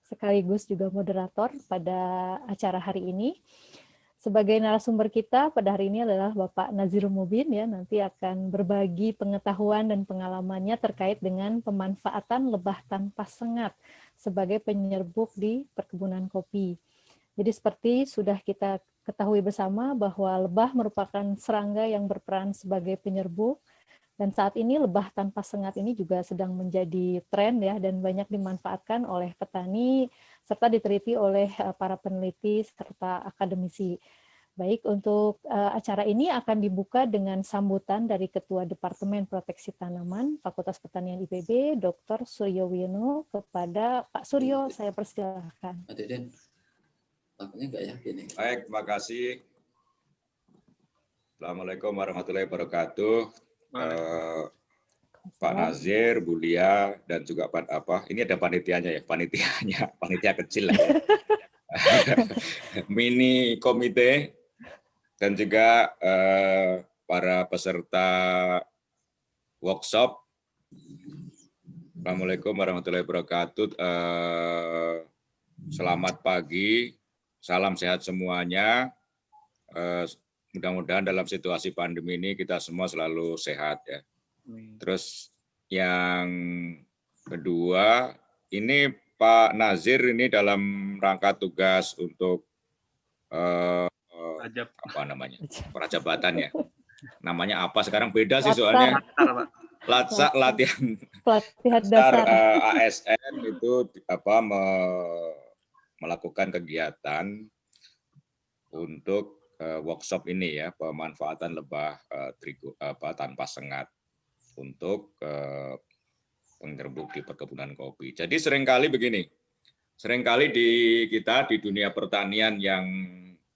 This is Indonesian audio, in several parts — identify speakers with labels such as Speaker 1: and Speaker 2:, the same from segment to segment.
Speaker 1: sekaligus juga moderator pada acara hari ini. Sebagai narasumber kita pada hari ini adalah Bapak Nazirul Mubin, ya, nanti akan berbagi pengetahuan dan pengalamannya terkait dengan pemanfaatan lebah tanpa sengat sebagai penyerbuk di perkebunan kopi. Jadi seperti sudah kita ketahui bersama bahwa lebah merupakan serangga yang berperan sebagai penyerbuk, dan saat ini lebah tanpa sengat ini juga sedang menjadi tren, ya, dan banyak dimanfaatkan oleh petani serta diteliti oleh para peneliti serta akademisi. Baik, untuk acara ini akan dibuka dengan sambutan dari Ketua Departemen Proteksi Tanaman Fakultas Pertanian IPB, Dr. Suryo Wiono. Kepada Pak Suryo, saya persilahkan.
Speaker 2: Baik, terima kasih. Assalamualaikum warahmatullahi wabarakatuh. Pak Nazir, Bu Lia, dan juga ini ada panitianya ya, panitia kecil lah ya. Mini komite dan juga para peserta workshop. Assalamualaikum warahmatullahi wabarakatuh. Selamat pagi, salam sehat semuanya. Mudah-mudahan dalam situasi pandemi ini kita semua selalu sehat ya. Terus yang kedua, ini Pak Nazir ini dalam rangka tugas untuk apa namanya, prajabatan ya. Namanya apa sekarang beda sih soalnya. Latihan dasar ASN itu melakukan kegiatan untuk workshop ini ya, pemanfaatan lebah tanpa sengat untuk penyerbuk di perkebunan kopi. Jadi seringkali begini, seringkali kita di dunia pertanian yang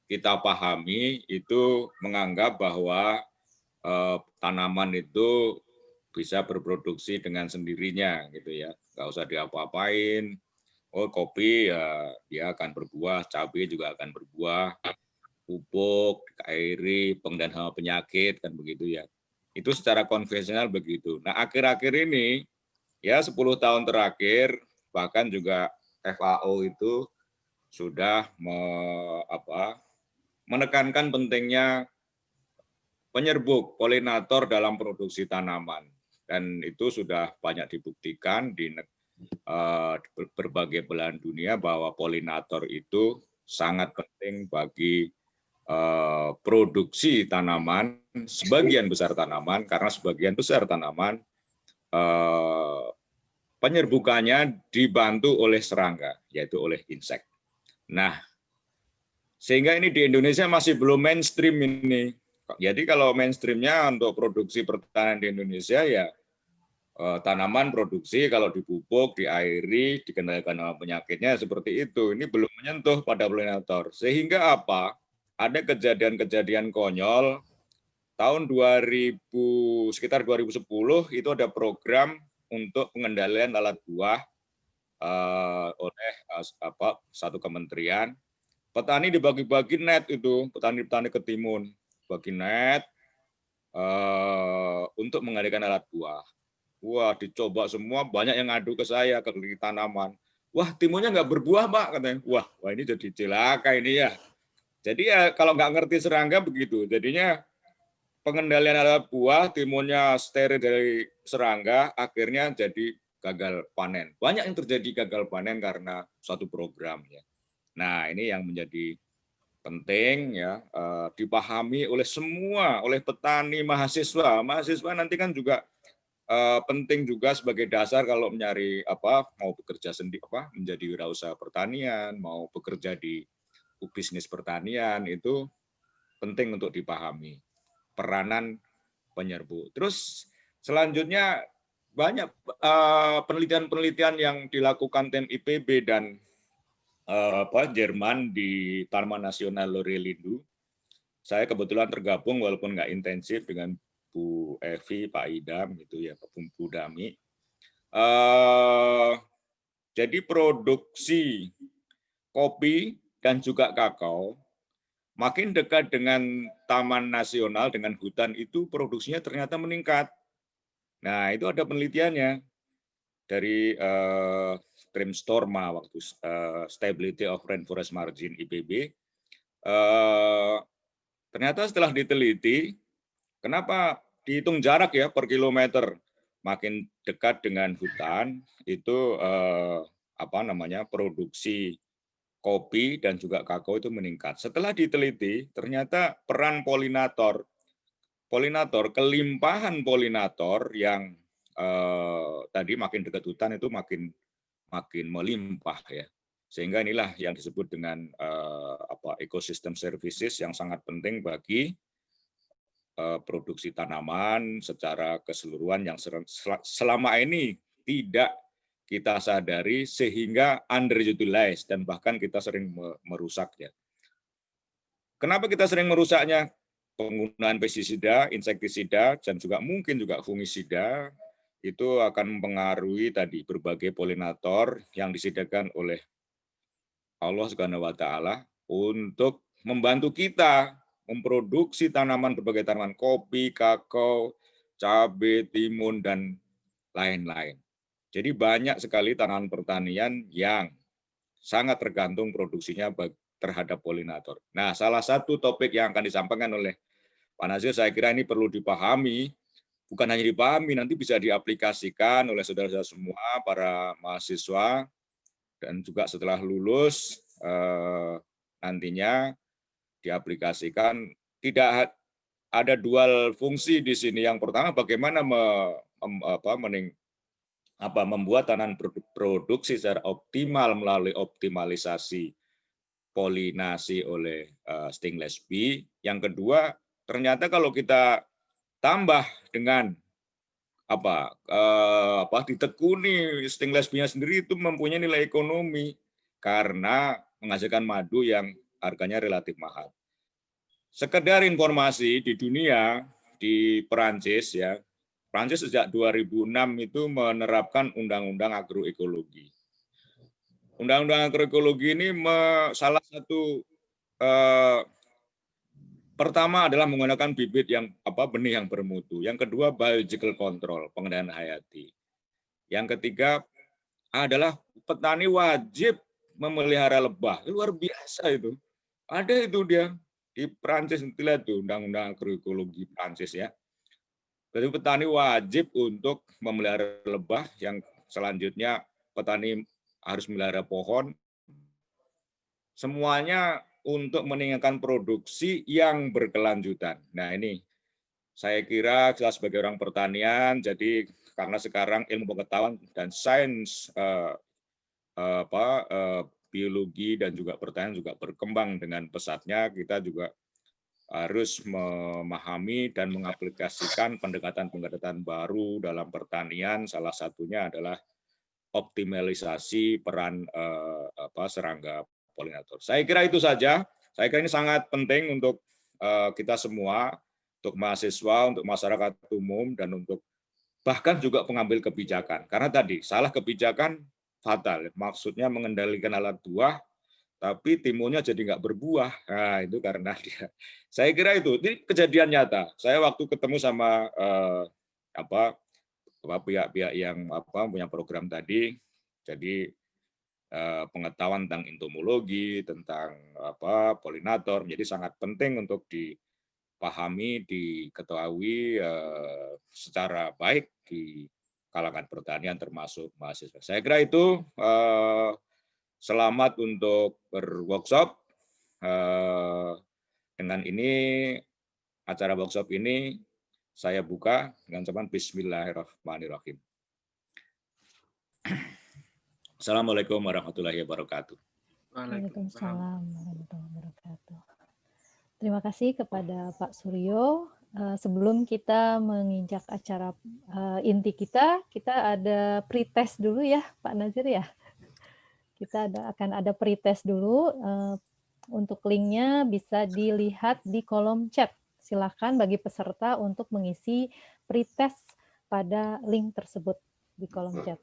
Speaker 2: kita pahami itu menganggap bahwa tanaman itu bisa berproduksi dengan sendirinya gitu ya, nggak usah diapa-apain. Oh, kopi ya dia akan berbuah, cabai juga akan berbuah, pupuk, airi, pengendalian hama penyakit kan begitu ya. Itu secara konvensional begitu. Nah, akhir-akhir ini ya 10 tahun terakhir bahkan juga FAO itu sudah menekankan pentingnya penyerbuk polinator dalam produksi tanaman, dan itu sudah banyak dibuktikan di berbagai belahan dunia bahwa polinator itu sangat penting bagi produksi tanaman, sebagian besar tanaman, karena sebagian besar tanaman penyerbukannya dibantu oleh serangga, yaitu oleh insek. Nah, sehingga ini di Indonesia masih belum mainstream ini. Jadi kalau mainstreamnya untuk produksi pertanian di Indonesia ya tanaman produksi kalau dipupuk, diairi, dikendalikan penyakitnya seperti itu. Ini belum menyentuh pada polinator. Sehingga apa? Ada kejadian-kejadian konyol tahun sekitar 2010 itu ada program untuk pengendalian lalat buah oleh satu kementerian. Petani dibagi-bagi net itu, petani-petani ketimun bagi net untuk mengendalikan lalat buah. Wah, dicoba semua, banyak yang ngadu ke saya ke tanaman. Wah, timunnya nggak berbuah, Pak, katanya. Wah, ini jadi celaka ini ya. Jadi ya kalau nggak ngerti serangga begitu. Jadinya pengendalian lalat buah, timunnya steril dari serangga, akhirnya jadi gagal panen. Banyak yang terjadi gagal panen karena suatu program ya. Nah, ini yang menjadi penting ya, dipahami oleh semua, oleh petani, mahasiswa. Mahasiswa nanti kan juga penting juga sebagai dasar kalau mencari mau bekerja sendiri, menjadi wirausaha pertanian, mau bekerja di bisnis pertanian, itu penting untuk dipahami peranan penyerbuk. Terus selanjutnya banyak penelitian-penelitian yang dilakukan tim IPB dan Jerman di Taman Nasional Lorelindo. Saya kebetulan tergabung walaupun nggak intensif dengan Bu Evi, Pak Idam, gitu ya, Bu Dami. Jadi produksi kopi dan juga kakao makin dekat dengan Taman Nasional, dengan hutan itu produksinya ternyata meningkat. Nah, itu ada penelitiannya dari stream STORMA waktu Stability of Rainforest Margin IPB. Ternyata setelah diteliti, kenapa dihitung jarak ya per kilometer, makin dekat dengan hutan itu produksi kopi dan juga kakao itu meningkat. Setelah diteliti, ternyata peran polinator, kelimpahan polinator yang tadi makin dekat hutan itu makin melimpah ya. Sehingga inilah yang disebut dengan ecosystem services yang sangat penting bagi produksi tanaman secara keseluruhan yang selama ini tidak kita sadari sehingga underutilized dan bahkan kita sering merusaknya. Kenapa kita sering merusaknya? Penggunaan pestisida, insektisida, dan juga mungkin juga fungisida itu akan mempengaruhi tadi berbagai polinator yang disediakan oleh Allah Subhanahu wa taala untuk membantu kita memproduksi berbagai tanaman kopi, kakao, cabai, timun dan lain-lain. Jadi banyak sekali tanaman pertanian yang sangat tergantung produksinya terhadap polinator. Nah, salah satu topik yang akan disampaikan oleh Pak Nazir, saya kira ini perlu dipahami, bukan hanya dipahami, nanti bisa diaplikasikan oleh saudara-saudara semua, para mahasiswa, dan juga setelah lulus nantinya diaplikasikan. Tidak ada dual fungsi di sini. Yang pertama, bagaimana membuat tanaman produksi secara optimal melalui optimalisasi polinasi oleh stingless bee. Yang kedua, ternyata kalau kita tambah dengan ditekuni stingless bee-nya sendiri itu mempunyai nilai ekonomi karena menghasilkan madu yang harganya relatif mahal. Sekedar informasi, di dunia, di Perancis ya, Perancis sejak 2006 itu menerapkan undang-undang agroekologi. Undang-undang agroekologi ini salah satu pertama adalah menggunakan bibit yang benih yang bermutu. Yang kedua biological control, pengendalian hayati. Yang ketiga adalah petani wajib memelihara lebah. Luar biasa itu. Ada itu dia di Prancis, lihat tuh undang-undang agroekologi Prancis ya. Jadi petani wajib untuk memelihara lebah, yang selanjutnya petani harus memelihara pohon. Semuanya untuk meningkatkan produksi yang berkelanjutan. Nah ini saya kira kita sebagai orang pertanian, jadi karena sekarang ilmu pengetahuan dan sains biologi dan juga pertanian juga berkembang dengan pesatnya, kita juga harus memahami dan mengaplikasikan pendekatan-pendekatan baru dalam pertanian. Salah satunya adalah optimalisasi peran serangga polinator. Saya kira itu saja. Saya kira ini sangat penting untuk kita semua, untuk mahasiswa, untuk masyarakat umum, dan untuk bahkan juga pengambil kebijakan. Karena tadi salah kebijakan fatal. Maksudnya mengendalikan alat buah, tapi timunnya jadi nggak berbuah. Nah, itu karena dia. Saya kira itu. Ini kejadian nyata. Saya waktu ketemu sama pihak-pihak yang punya program tadi, jadi pengetahuan tentang entomologi, tentang polinator, menjadi sangat penting untuk dipahami, diketahui secara baik di kalangan pertanian termasuk mahasiswa. Saya kira itu. Selamat untuk berworkshop. Dengan ini, acara workshop ini saya buka dengan ucapan Bismillahirrahmanirrahim. Assalamualaikum warahmatullahi wabarakatuh.
Speaker 1: Waalaikumsalam warahmatullahi wabarakatuh. Terima kasih kepada Pak Suryo. Sebelum kita menginjak acara inti kita ada pretest dulu ya, Pak Nazir ya. Kita akan ada pretest dulu. Untuk linknya bisa dilihat di kolom chat. Silakan bagi peserta untuk mengisi pretest pada link tersebut di kolom chat.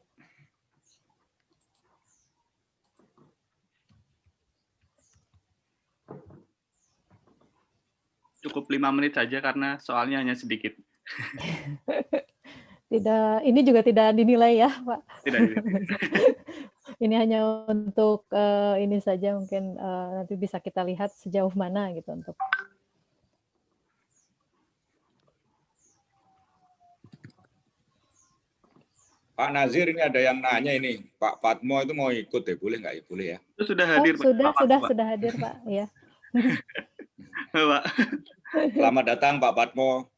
Speaker 3: Cukup 5 menit saja karena soalnya hanya sedikit.
Speaker 1: Tidak, ini juga tidak dinilai ya, Pak.
Speaker 3: Tidak dinilai.
Speaker 1: Ini hanya untuk ini saja, mungkin nanti bisa kita lihat sejauh mana gitu untuk
Speaker 2: Pak Nazir, ini ada yang nanya ini, Pak Patmo itu mau ikut ya, boleh nggak ya? Boleh ya.
Speaker 3: Itu sudah hadir, Pak.
Speaker 1: Sudah hadir, Pak. Ya.
Speaker 3: Pak.
Speaker 2: Selamat datang Pak Patmo.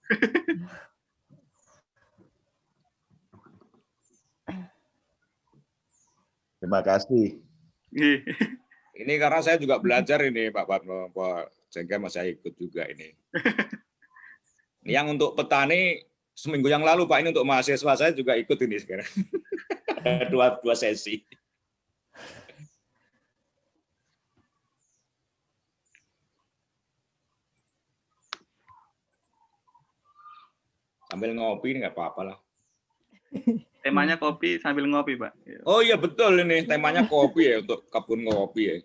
Speaker 4: Terima kasih.
Speaker 2: Ini karena saya juga belajar ini Pak Patmo, sehingga saya ikut juga ini. Yang untuk petani seminggu yang lalu Pak, ini untuk mahasiswa saya juga ikut ini sekarang. dua sesi. Sambil ngopi ini nggak apa-apa lah.
Speaker 3: Temanya kopi sambil ngopi, Pak.
Speaker 2: Oh iya betul, ini temanya kopi ya, untuk kebun ngopi ya.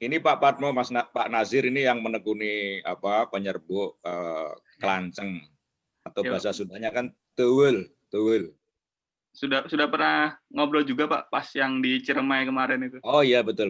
Speaker 2: Ini Pak Patmo, Pak Nazir ini yang menekuni penyerbuk kelanceng, atau bahasa Sundanya kan tewel.
Speaker 3: Sudah pernah ngobrol juga Pak pas yang di Ciremai kemarin itu.
Speaker 2: Oh iya betul.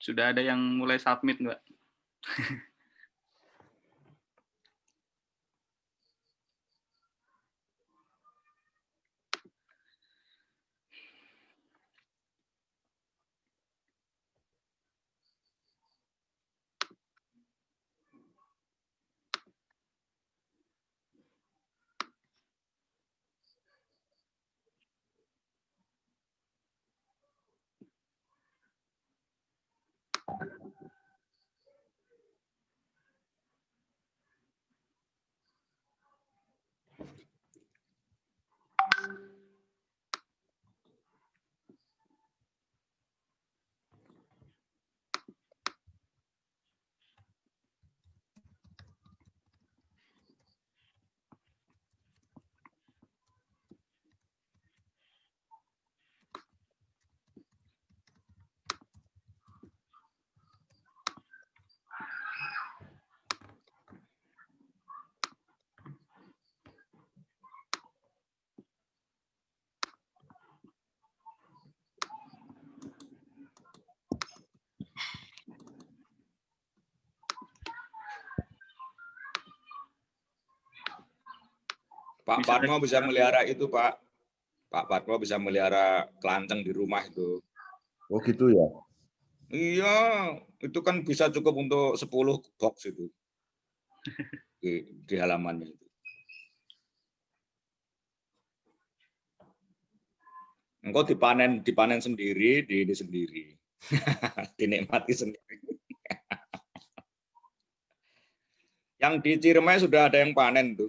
Speaker 3: Sudah ada yang mulai submit, Mbak.
Speaker 2: Pak Patmo bisa melihara itu Pak. Pak Patmo bisa melihara kelanceng di rumah itu.
Speaker 4: Oh gitu ya?
Speaker 2: Iya, itu kan bisa cukup untuk 10 box itu di halamannya itu. Engkau dipanen sendiri, di ini sendiri, dinikmati sendiri. Yang di Ciremai sudah ada yang panen tuh.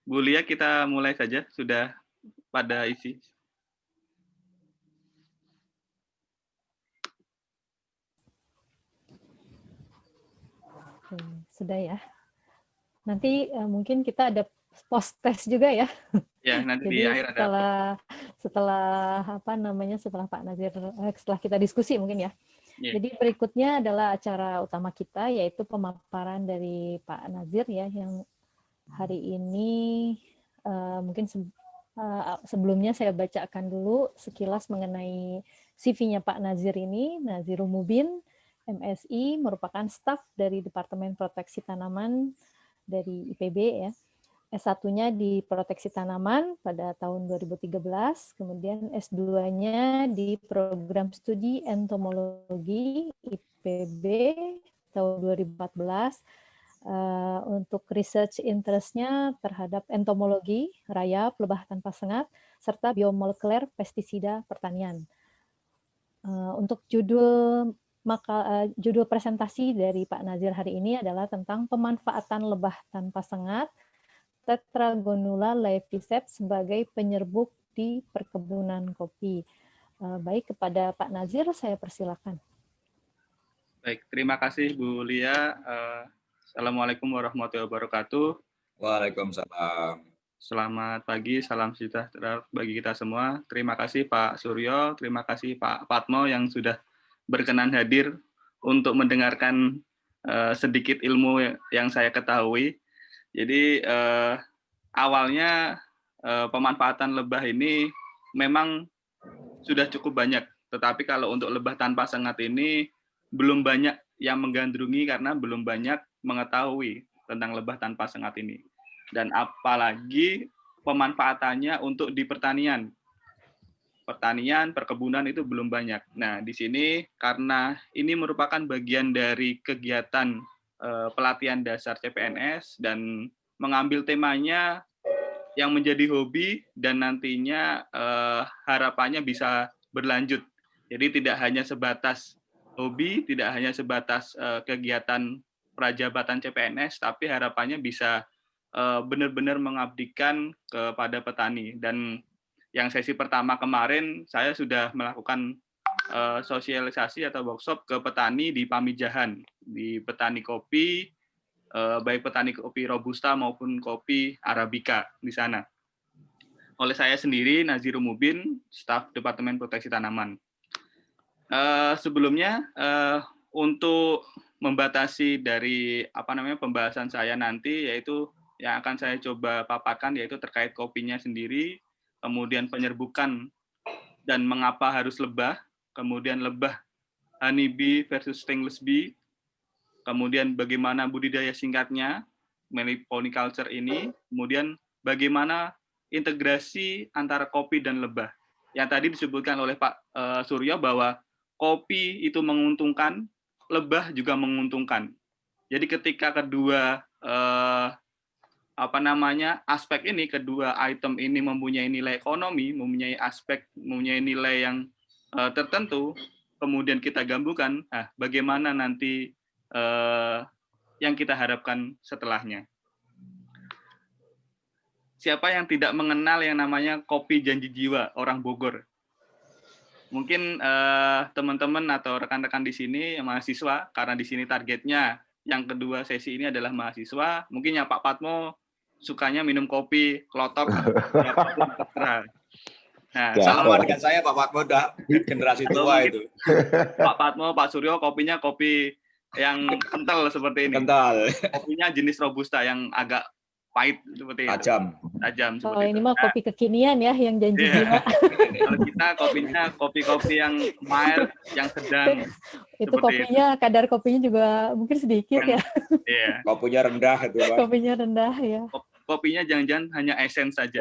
Speaker 3: Bu Lia, kita mulai saja, sudah pada isi.
Speaker 1: Sudah ya. Nanti mungkin kita ada post test juga ya.
Speaker 3: Ya, nanti
Speaker 1: Jadi
Speaker 3: di akhir ada
Speaker 1: setelah Pak Nazir, setelah kita diskusi mungkin ya.
Speaker 3: Yeah.
Speaker 1: Jadi berikutnya adalah acara utama kita, yaitu pemaparan dari Pak Nazir ya, yang hari ini mungkin sebelumnya saya bacakan dulu sekilas mengenai CV-nya Pak Nazir ini. Nazirul Mubin, MSI, merupakan staf dari Departemen Proteksi Tanaman dari IPB ya. S1-nya di Proteksi Tanaman pada tahun 2013, kemudian S2-nya di Program Studi Entomologi IPB tahun 2014, untuk research interest-nya terhadap entomologi, rayap, lebah tanpa sengat, serta biomolekuler pestisida pertanian. Untuk judul presentasi dari Pak Nazir hari ini adalah tentang pemanfaatan lebah tanpa sengat Tetragonula laeviceps sebagai penyerbuk di perkebunan kopi. Baik, kepada Pak Nazir saya persilakan.
Speaker 3: Baik, terima kasih Bu Lia. Assalamualaikum warahmatullahi wabarakatuh.
Speaker 2: Waalaikumsalam.
Speaker 3: Selamat pagi, salam sejahtera bagi kita semua. Terima kasih Pak Suryo, terima kasih Pak Patmo yang sudah berkenan hadir untuk mendengarkan sedikit ilmu yang saya ketahui. Jadi awalnya pemanfaatan lebah ini memang sudah cukup banyak, tetapi kalau untuk lebah tanpa sengat ini belum banyak yang menggandrungi karena belum banyak mengetahui tentang lebah tanpa sengat ini. Dan apalagi pemanfaatannya untuk di pertanian, perkebunan itu belum banyak. Nah, di sini karena ini merupakan bagian dari kegiatan pelatihan dasar CPNS dan mengambil temanya yang menjadi hobi dan nantinya harapannya bisa berlanjut. Jadi tidak hanya sebatas hobi, tidak hanya sebatas kegiatan prajabatan CPNS, tapi harapannya bisa benar-benar mengabdikan kepada petani. Dan yang sesi pertama kemarin saya sudah melakukan sosialisasi atau workshop ke petani di Pamijahan, di petani kopi, baik petani kopi Robusta maupun kopi Arabica di sana. Oleh saya sendiri, Nazir Mubin, staf Departemen Proteksi Tanaman. Sebelumnya, untuk membatasi dari pembahasan saya nanti, yaitu yang akan saya coba paparkan yaitu terkait kopinya sendiri, kemudian penyerbukan dan mengapa harus lebah, kemudian lebah honeybee versus stainless bee, kemudian bagaimana budidaya singkatnya, meliponiculture ini, kemudian bagaimana integrasi antara kopi dan lebah. Yang tadi disebutkan oleh Pak Suryo bahwa kopi itu menguntungkan, lebah juga menguntungkan. Jadi ketika kedua aspek ini, kedua item ini mempunyai nilai ekonomi, mempunyai nilai yang tertentu, kemudian kita gabungkan, bagaimana nanti yang kita harapkan setelahnya. Siapa yang tidak mengenal yang namanya kopi janji jiwa orang Bogor? Mungkin teman-teman atau rekan-rekan di sini yang mahasiswa, karena di sini targetnya yang kedua sesi ini adalah mahasiswa, mungkin ya Pak Patmo sukanya minum kopi, klotok, apapun terserah. Nah,
Speaker 2: sama dengan saya Pak Patmo udah generasi tua itu.
Speaker 3: Pak Patmo, Pak Suryo kopinya kopi yang kental seperti ini.
Speaker 2: Kental.
Speaker 3: Kopinya jenis Robusta yang agak pahit seperti itu. Tajam seperti
Speaker 1: ini mah kopi kekinian ya yang janji jiwa.
Speaker 3: Kalau kita kopinya kopi-kopi yang mild, yang sedang.
Speaker 1: Itu kopinya, kadar kopinya juga mungkin sedikit ya.
Speaker 3: Iya.
Speaker 2: Kopinya rendah itu, Pak.
Speaker 1: Kopinya rendah ya.
Speaker 3: Kopinya jangan-jangan hanya essence saja.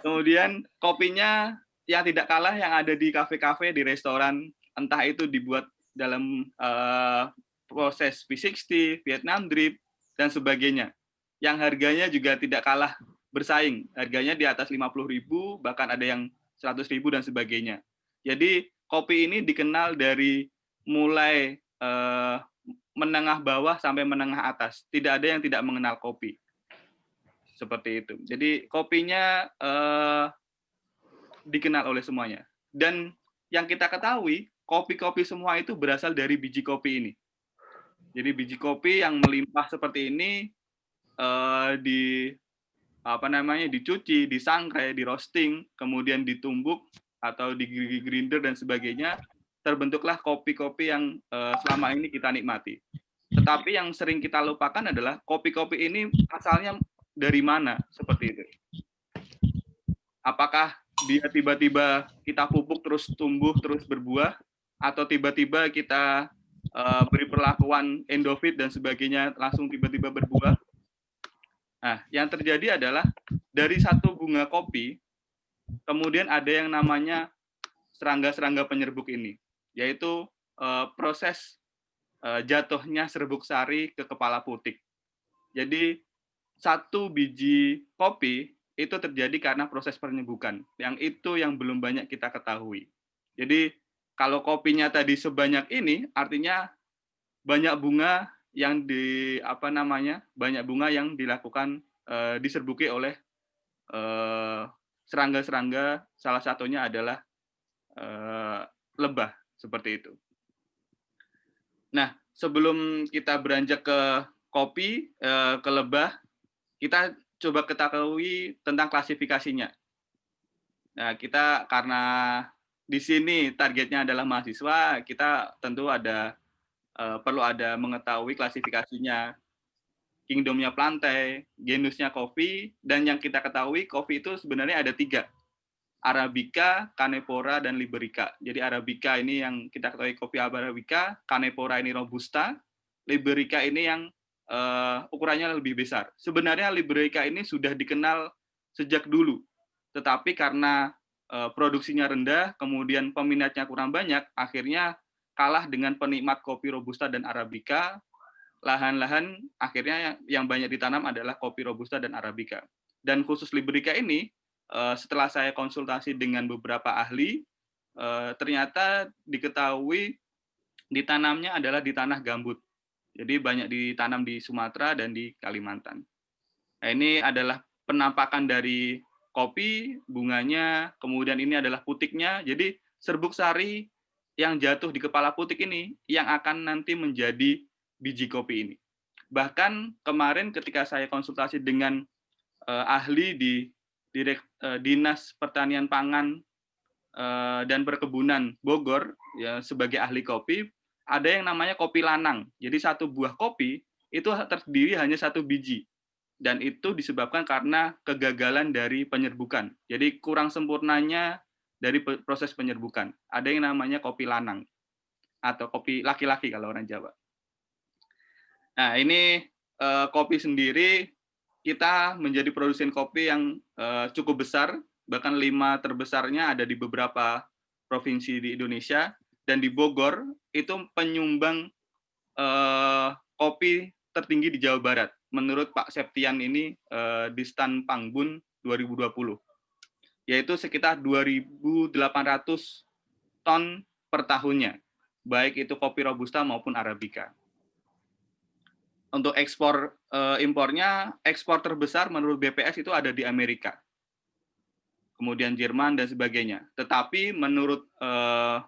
Speaker 3: Kemudian kopinya yang tidak kalah yang ada di kafe-kafe, di restoran, entah itu dibuat dalam proses V60, Vietnam drip, dan sebagainya. Yang harganya juga tidak kalah bersaing. Harganya di atas 50.000, bahkan ada yang 100.000 dan sebagainya. Jadi kopi ini dikenal dari mulai menengah bawah sampai menengah atas. Tidak ada yang tidak mengenal kopi. Seperti itu. Jadi kopinya dikenal oleh semuanya. Dan yang kita ketahui, kopi-kopi semua itu berasal dari biji kopi ini. Jadi biji kopi yang melimpah seperti ini dicuci, disangrai, di roasting, kemudian ditumbuk atau di grinder dan sebagainya, terbentuklah kopi-kopi yang selama ini kita nikmati. Tetapi yang sering kita lupakan adalah kopi-kopi ini asalnya dari mana seperti itu. Apakah dia tiba-tiba kita pupuk terus tumbuh terus berbuah, atau tiba-tiba kita beri perlakuan endofit dan sebagainya langsung tiba-tiba berbuah. Nah, yang terjadi adalah dari satu bunga kopi, kemudian ada yang namanya serangga-serangga penyerbuk ini, yaitu proses jatuhnya serbuk sari ke kepala putik. Jadi 1 biji kopi itu terjadi karena proses penyerbukan. Yang itu yang belum banyak kita ketahui. Jadi kalau kopinya tadi sebanyak ini, artinya banyak bunga yang banyak bunga yang dilakukan diserbuki oleh serangga-serangga. Salah satunya adalah lebah seperti itu. Nah, sebelum kita beranjak ke kopi, ke lebah, kita coba ketahui tentang klasifikasinya. Nah, kita karena di sini targetnya adalah mahasiswa, kita tentu perlu ada mengetahui klasifikasinya, kingdomnya plantae, genusnya kopi, dan yang kita ketahui kopi itu sebenarnya ada 3, Arabica, Canepora, dan Liberica. Jadi Arabica ini yang kita ketahui kopi Arabica, Canepora ini Robusta, Liberica ini yang ukurannya lebih besar. Sebenarnya Liberica ini sudah dikenal sejak dulu, tetapi karena produksinya rendah, kemudian peminatnya kurang banyak, akhirnya kalah dengan penikmat kopi Robusta dan Arabica. Lahan-lahan akhirnya yang banyak ditanam adalah kopi Robusta dan Arabica. Dan khusus Liberica ini, setelah saya konsultasi dengan beberapa ahli, ternyata diketahui ditanamnya adalah di tanah gambut. Jadi banyak ditanam di Sumatera dan di Kalimantan. Nah, ini adalah penampakan dari kopi, bunganya, kemudian ini adalah putiknya. Jadi serbuk sari yang jatuh di kepala putik ini yang akan nanti menjadi biji kopi ini. Bahkan kemarin ketika saya konsultasi dengan ahli di Dinas Pertanian Pangan dan Perkebunan Bogor ya, sebagai ahli kopi, ada yang namanya kopi lanang. Jadi 1 buah kopi itu terdiri hanya 1 biji. Dan itu disebabkan karena kegagalan dari penyerbukan. Jadi kurang sempurnanya dari proses penyerbukan. Ada yang namanya kopi lanang atau kopi laki-laki kalau orang Jawa. Nah, ini kopi sendiri, kita menjadi produsen kopi yang cukup besar, bahkan 5 terbesarnya ada di beberapa provinsi di Indonesia, dan di Bogor itu penyumbang kopi tertinggi di Jawa Barat, menurut Pak Septian ini di Stan Pangbun 2020, yaitu sekitar 2.800 ton per tahunnya, baik itu kopi Robusta maupun Arabica. Untuk ekspor impornya, ekspor terbesar menurut BPS itu ada di Amerika, kemudian Jerman dan sebagainya. Tetapi menurut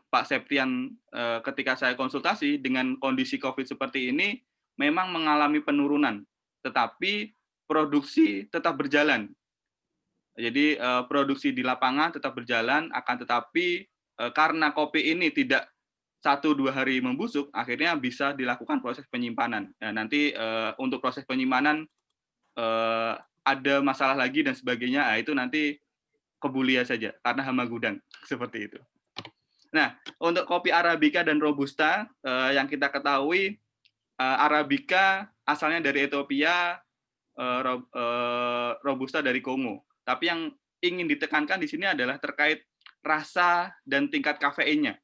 Speaker 3: Pak Septian ketika saya konsultasi, dengan kondisi COVID seperti ini memang mengalami penurunan, tetapi produksi tetap berjalan. Jadi produksi di lapangan tetap berjalan, akan tetapi karena kopi ini tidak 1-2 hari membusuk, akhirnya bisa dilakukan proses penyimpanan. Nah, nanti untuk proses penyimpanan ada masalah lagi dan sebagainya, itu nanti ke Bulia saja, karena hama gudang, seperti itu. Nah, untuk kopi Arabica dan Robusta, yang kita ketahui, Arabica asalnya dari Ethiopia, Robusta dari Kongo. Tapi yang ingin ditekankan di sini adalah terkait rasa dan tingkat kafeinnya.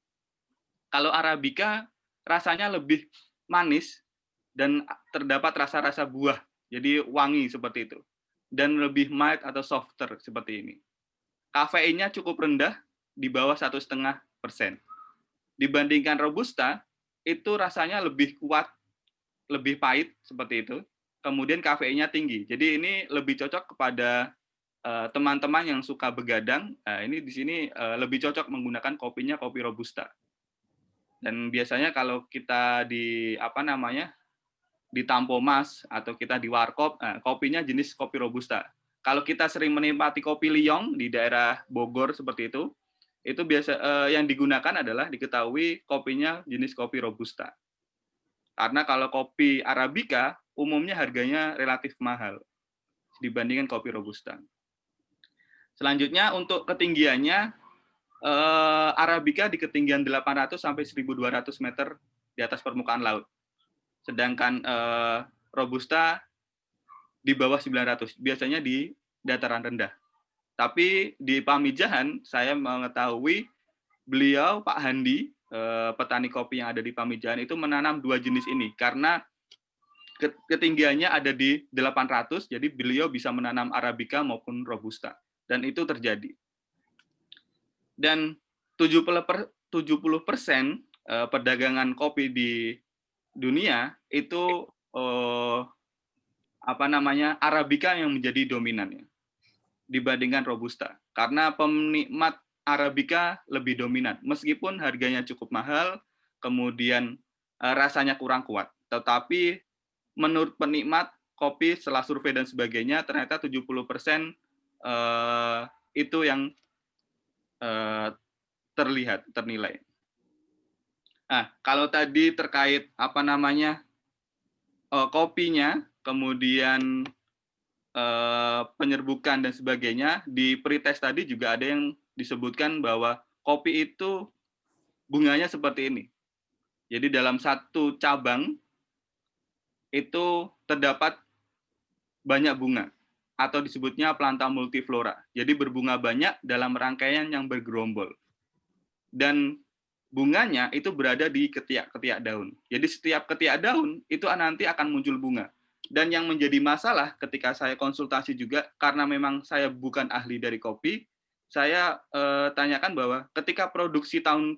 Speaker 3: Kalau Arabica rasanya lebih manis dan terdapat rasa-rasa buah, jadi wangi seperti itu. Dan lebih mild atau softer seperti ini. Kafeinnya cukup rendah, di bawah 1,5%. Dibandingkan Robusta, itu rasanya lebih kuat, lebih pahit seperti itu. Kemudian kafeinnya tinggi. Jadi ini lebih cocok kepada teman-teman yang suka begadang. Nah, ini di sini lebih cocok menggunakan kopinya kopi Robusta. Dan biasanya kalau kita di di Tampomas atau kita di Warkop, kopinya jenis kopi Robusta. Kalau kita sering menikmati kopi Liyong di daerah Bogor seperti itu biasa yang digunakan adalah diketahui kopinya jenis kopi Robusta. Karena kalau kopi Arabica umumnya harganya relatif mahal dibandingkan kopi Robusta. Selanjutnya untuk ketinggiannya, Arabica di ketinggian 800 sampai 1.200 meter di atas permukaan laut. Sedangkan Robusta di bawah 900, biasanya di dataran rendah. Tapi di Pamijahan saya mengetahui beliau Pak Handi petani kopi yang ada di Pamijahan itu menanam 2 jenis ini karena ketinggiannya ada di 800, jadi beliau bisa menanam Arabica maupun Robusta, dan itu terjadi. Dan 70% perdagangan kopi di dunia itu Arabica yang menjadi dominannya dibandingkan Robusta, karena penikmat Arabica lebih dominan, meskipun harganya cukup mahal, kemudian rasanya kurang kuat, tetapi menurut penikmat kopi setelah survei dan sebagainya, ternyata 70% itu yang ternilai. Nah, kalau tadi terkait kopinya, kemudian penyerbukan dan sebagainya, di pretest tadi juga ada yang disebutkan bahwa kopi itu bunganya seperti ini. Jadi dalam satu cabang itu terdapat banyak bunga, atau disebutnya planta multiflora. Jadi berbunga banyak dalam rangkaian yang bergerombol. Dan bunganya itu berada di ketiak-ketiak daun. Jadi setiap ketiak daun itu nanti akan muncul bunga. Dan yang menjadi masalah ketika saya konsultasi juga, karena memang saya bukan ahli dari kopi, saya tanyakan bahwa ketika produksi tahun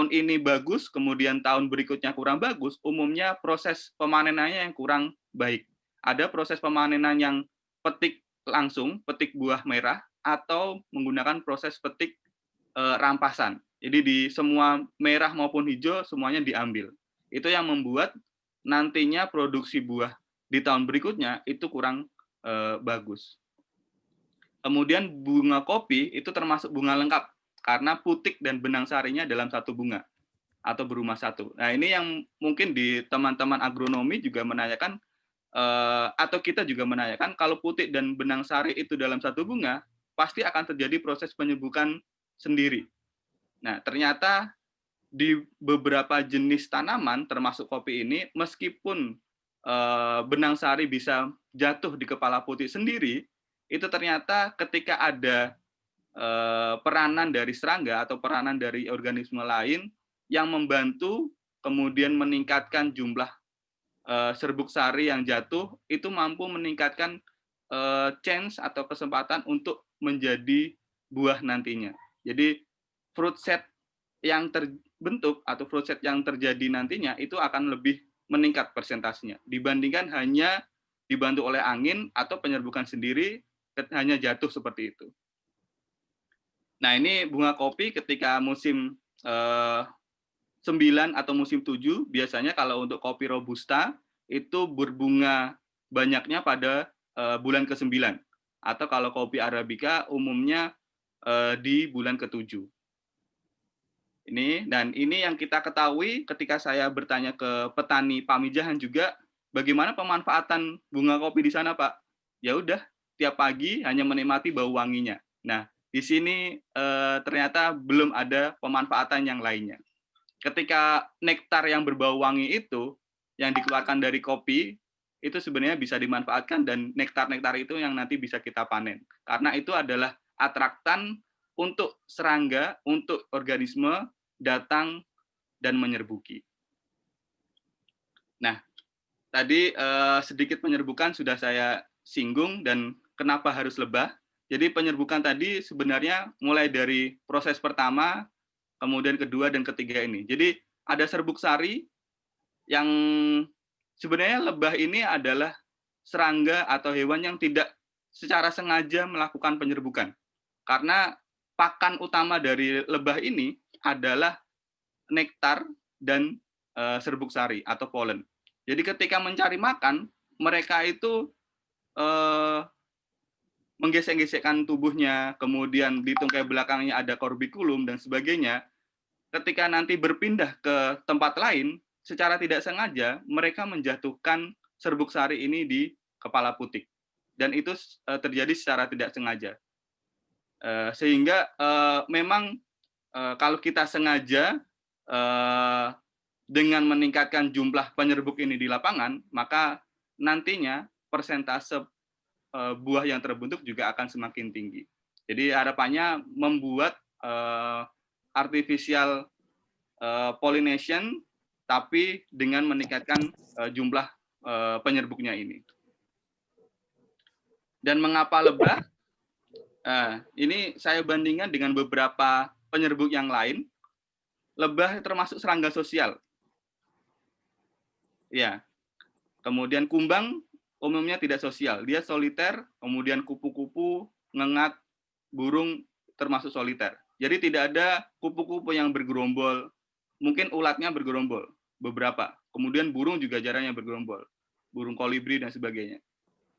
Speaker 3: ini bagus, kemudian tahun berikutnya kurang bagus, umumnya proses pemanenannya yang kurang baik. Ada proses pemanenan yang petik langsung, petik buah merah, atau menggunakan proses petik rampasan. Jadi di semua merah maupun hijau, semuanya diambil. Itu yang membuat nantinya produksi buah di tahun berikutnya itu kurang bagus. Kemudian bunga kopi itu termasuk bunga lengkap, karena putik dan benang sarinya dalam satu bunga atau berumah satu. Nah, ini yang mungkin di teman-teman agronomi juga menanyakan, atau kita juga menanyakan, kalau putik dan benang sari itu dalam satu bunga, pasti akan terjadi proses penyerbukan sendiri. Nah, ternyata di beberapa jenis tanaman, termasuk kopi ini, meskipun benang sari bisa jatuh di kepala putik sendiri, itu ternyata ketika ada peranan dari serangga atau peranan dari organisme lain yang membantu kemudian meningkatkan jumlah serbuk sari yang jatuh, itu mampu meningkatkan chance atau kesempatan untuk menjadi buah nantinya. Jadi fruit set yang terbentuk atau fruit set yang terjadi nantinya itu akan lebih meningkat persentasenya dibandingkan hanya dibantu oleh angin atau penyerbukan sendiri hanya jatuh seperti itu. Nah, ini bunga kopi ketika musim 9 atau musim 7, biasanya kalau untuk kopi Robusta, itu berbunga banyaknya pada bulan ke-9. Atau kalau kopi Arabica, umumnya di bulan ke-7. Dan ini yang kita ketahui ketika saya bertanya ke petani Pamijahan juga, bagaimana pemanfaatan bunga kopi di sana, Pak? Ya udah, tiap pagi hanya menikmati bau wanginya. Nah, di sini ternyata belum ada pemanfaatan yang lainnya. Ketika nektar yang berbau wangi itu yang dikeluarkan dari kopi, itu sebenarnya bisa dimanfaatkan, dan nektar-nektar itu yang nanti bisa kita panen. Karena itu adalah atraktan untuk serangga, untuk organisme datang dan menyerbuki. Nah, tadi sedikit penyerbukan sudah saya singgung, dan kenapa harus lebah. Jadi penyerbukan tadi sebenarnya mulai dari proses pertama, kemudian kedua dan ketiga ini. Jadi ada serbuk sari yang sebenarnya lebah ini adalah serangga atau hewan yang tidak secara sengaja melakukan penyerbukan. Karena pakan utama dari lebah ini adalah nektar dan serbuk sari atau polen. Jadi ketika mencari makan, mereka itu menggesek-gesekkan tubuhnya, kemudian di tungkai belakangnya ada corbiculum dan sebagainya. Ketika nanti berpindah ke tempat lain, secara tidak sengaja mereka menjatuhkan serbuk sari ini di kepala putik. Dan itu terjadi secara tidak sengaja. Sehingga memang kalau kita sengaja dengan meningkatkan jumlah penyerbuk ini di lapangan, maka nantinya persentase buah yang terbentuk juga akan semakin tinggi. Jadi harapannya membuat artificial pollination, tapi dengan meningkatkan jumlah penyerbuknya ini. Dan mengapa lebah? Ini saya bandingkan dengan beberapa penyerbuk yang lain. Lebah termasuk serangga sosial. Ya. Kemudian kumbang umumnya tidak sosial. Dia soliter, kemudian kupu-kupu, ngengat, burung termasuk soliter. Jadi tidak ada kupu-kupu yang bergerombol. Mungkin ulatnya bergerombol, beberapa. Kemudian burung juga jarang yang bergerombol. Burung kolibri dan sebagainya.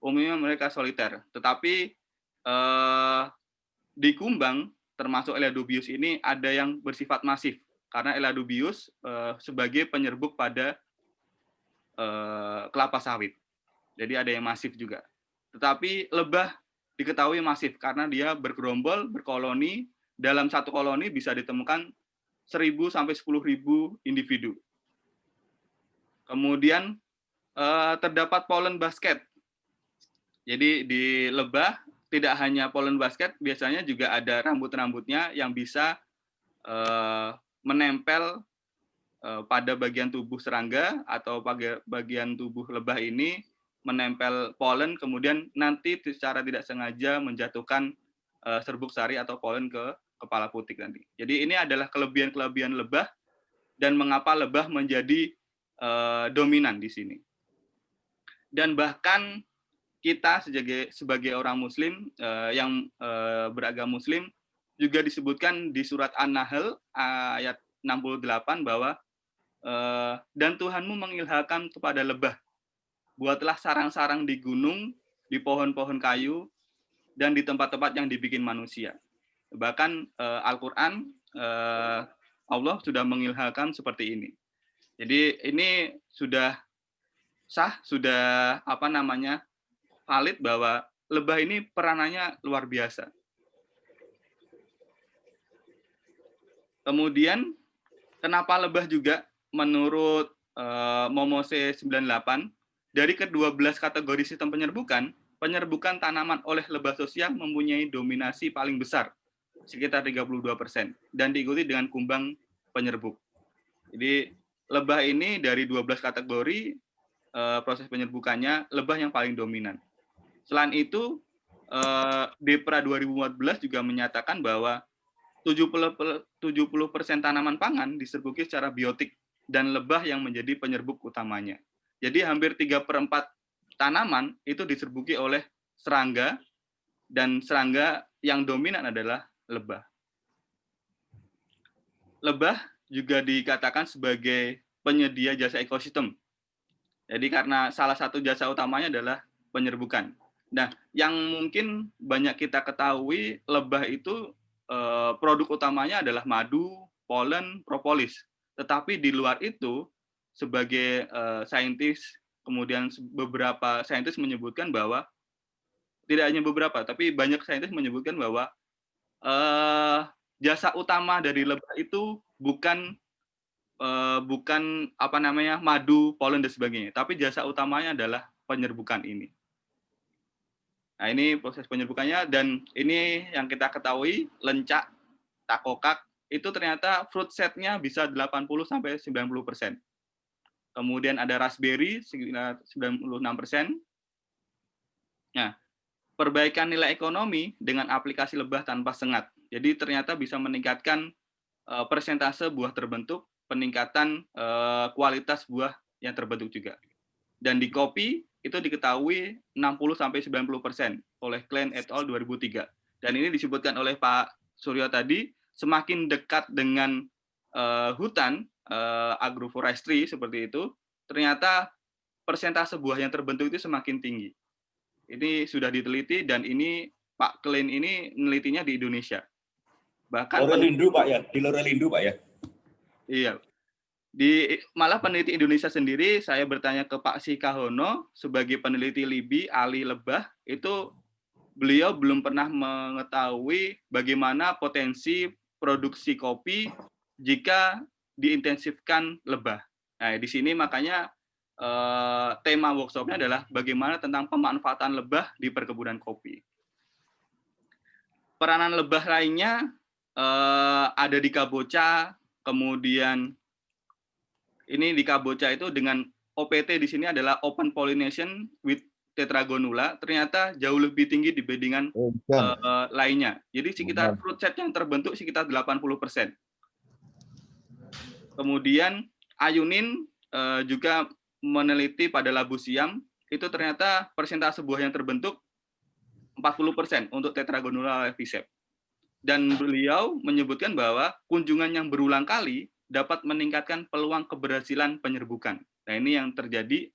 Speaker 3: Umumnya mereka soliter. Tetapi di kumbang, termasuk Eladobius ini, ada yang bersifat masif. Karena Eladobius sebagai penyerbuk pada kelapa sawit. Jadi ada yang masif juga. Tetapi lebah diketahui masif karena dia bergerombol, berkoloni. Dalam satu koloni bisa ditemukan 1.000 sampai 10.000 individu. Kemudian terdapat pollen basket. Jadi di lebah tidak hanya pollen basket, biasanya juga ada rambut-rambutnya yang bisa menempel pada bagian tubuh serangga atau pada bagian tubuh lebah ini, menempel pollen, kemudian nanti secara tidak sengaja menjatuhkan serbuk sari atau pollen ke kepala putik nanti. Jadi ini adalah kelebihan-kelebihan lebah dan mengapa lebah menjadi dominan di sini. Dan bahkan kita sebagai orang Muslim yang beragama Muslim juga disebutkan di surat An-Nahl ayat 68 bahwa dan Tuhanmu mengilhamkan kepada lebah, buatlah sarang-sarang di gunung, di pohon-pohon kayu, dan di tempat-tempat yang dibikin manusia. Bahkan Al-Quran, Allah sudah mengilhamkan seperti ini. Jadi ini sudah sah, sudah valid bahwa lebah ini peranannya luar biasa. Kemudian kenapa lebah juga menurut Momose 98 dari ke-12 kategori sistem penyerbukan, penyerbukan tanaman oleh lebah sosial mempunyai dominasi paling besar sekitar 32% dan diikuti dengan kumbang penyerbuk. Jadi lebah ini dari 12 kategori proses penyerbukannya lebah yang paling dominan. Selain itu, Depra 2014 juga menyatakan bahwa 70% tanaman pangan diserbuki secara biotik dan lebah yang menjadi penyerbuk utamanya. Jadi hampir 3/4 tanaman itu diserbuki oleh serangga dan serangga yang dominan adalah lebah. Lebah juga dikatakan sebagai penyedia jasa ekosistem. Jadi karena salah satu jasa utamanya adalah penyerbukan. Nah, yang mungkin banyak kita ketahui, lebah itu produk utamanya adalah madu, polen, propolis. Tetapi di luar itu, sebagai saintis, kemudian beberapa saintis menyebutkan bahwa, tidak hanya beberapa, tapi banyak saintis menyebutkan bahwa jasa utama dari lebah itu bukan madu, polen dan sebagainya, tapi jasa utamanya adalah penyerbukan ini. Nah, ini proses penyerbukannya, dan ini yang kita ketahui, lencak, takokak, itu ternyata fruit set-nya bisa 80-90%. Kemudian ada raspberry, sekitar 96%. Nah, perbaikan nilai ekonomi dengan aplikasi lebah tanpa sengat. Jadi ternyata bisa meningkatkan persentase buah terbentuk, peningkatan kualitas buah yang terbentuk juga. Dan di kopi, itu diketahui 60-90% oleh Klein et al. 2003. Dan ini disebutkan oleh Pak Suryo tadi, semakin dekat dengan hutan, agroforestry seperti itu, ternyata persentase buah yang terbentuk itu semakin tinggi. Ini sudah diteliti, dan ini Pak Klein ini menelitinya di Indonesia. Bahkan
Speaker 2: Lorelindu, Pak ya, di Lorelindu, Pak ya.
Speaker 3: Iya. Malah peneliti Indonesia sendiri, saya bertanya ke Pak Sikahono sebagai peneliti LIBI, ahli lebah, itu beliau belum pernah mengetahui bagaimana potensi produksi kopi jika diintensifkan lebah. Nah, di sini makanya tema workshopnya adalah bagaimana tentang pemanfaatan lebah di perkebunan kopi. Peranan lebah lainnya ada di Kamboja, Kemudian ini di kabocha itu dengan OPT di sini adalah open pollination with tetragonula, ternyata jauh lebih tinggi dibandingkan lainnya. Jadi sekitar fruit set yang terbentuk sekitar 80%. Kemudian Ayunin juga meneliti pada labu siam, itu ternyata persentase buah yang terbentuk 40% untuk tetragonula leaficeps. Dan beliau menyebutkan bahwa kunjungan yang berulang kali dapat meningkatkan peluang keberhasilan penyerbukan. Nah, ini yang terjadi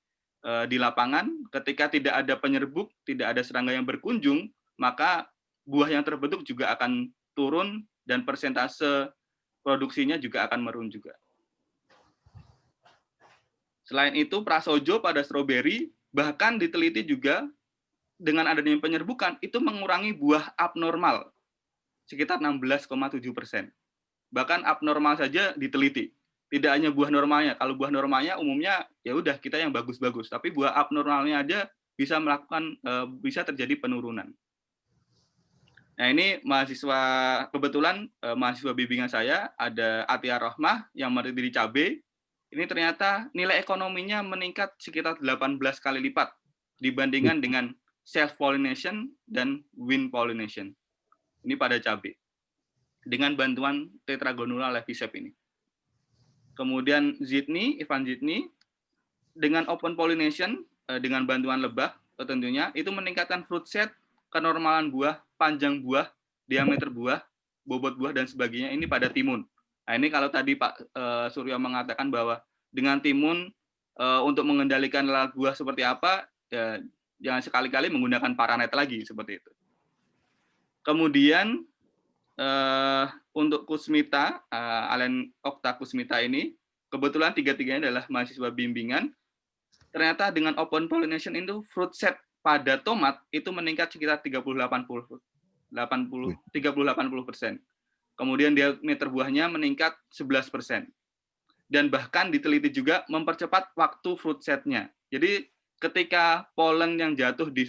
Speaker 3: di lapangan. Ketika tidak ada penyerbuk, tidak ada serangga yang berkunjung, maka buah yang terbentuk juga akan turun dan persentase produksinya juga akan menurun juga. Selain itu, prasojo pada stroberi bahkan diteliti juga dengan adanya penyerbukan itu mengurangi buah abnormal sekitar 16,7%. Bahkan abnormal saja diteliti. Tidak hanya buah normalnya. Kalau buah normalnya umumnya ya udah kita yang bagus-bagus, tapi buah abnormalnya aja bisa bisa terjadi penurunan. Nah, ini mahasiswa kebetulan mahasiswa bimbingan saya ada Atia Rohmah yang meneliti di cabai. Ini ternyata nilai ekonominya meningkat sekitar 18 kali lipat dibandingkan dengan self pollination dan wind pollination. Ini pada cabai. Dengan bantuan tetragonula leaficeps ini. Kemudian Ivan Zidni, dengan open pollination, dengan bantuan lebah tentunya, itu meningkatkan fruit set, kenormalan buah, panjang buah, diameter buah, bobot buah, dan sebagainya, ini pada timun. Nah, ini kalau tadi Pak Suryo mengatakan bahwa dengan timun, untuk mengendalikan lalat buah seperti apa, ya, jangan sekali-kali menggunakan paranet lagi, seperti itu. Kemudian, untuk Kusmita, Alen Okta Kusmita ini, kebetulan tiga-tiganya adalah mahasiswa bimbingan. Ternyata dengan open pollination itu fruit set pada tomat itu meningkat sekitar 30-80%. Kemudian diameter buahnya meningkat 11%. Dan bahkan diteliti juga mempercepat waktu fruit setnya. Jadi ketika polen yang jatuh di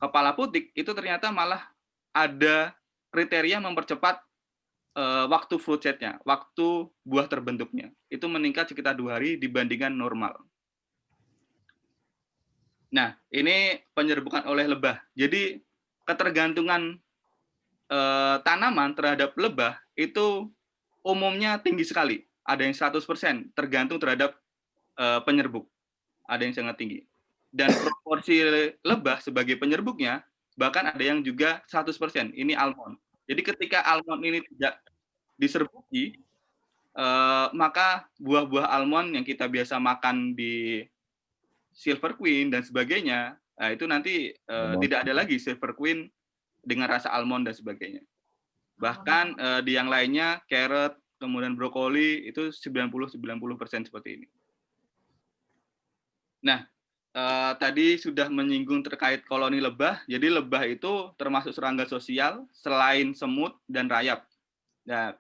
Speaker 3: kepala putik itu ternyata malah ada kriteria mempercepat waktu fruit setnya, waktu buah terbentuknya. Itu meningkat sekitar 2 hari dibandingkan normal. Nah, ini penyerbukan oleh lebah. Jadi ketergantungan tanaman terhadap lebah itu umumnya tinggi sekali. Ada yang 100% tergantung terhadap penyerbuk. Ada yang sangat tinggi. Dan proporsi lebah sebagai penyerbuknya bahkan ada yang juga 100%. Ini almond. Jadi ketika almond ini tidak diserbuki, maka buah-buah almond yang kita biasa makan di Silver Queen dan sebagainya, itu nanti tidak ada lagi Silver Queen dengan rasa almond dan sebagainya. Bahkan di yang lainnya, carrot, kemudian brokoli, itu 90% seperti ini. Nah, tadi sudah menyinggung terkait koloni lebah. Jadi lebah itu termasuk serangga sosial selain semut dan rayap. Nah,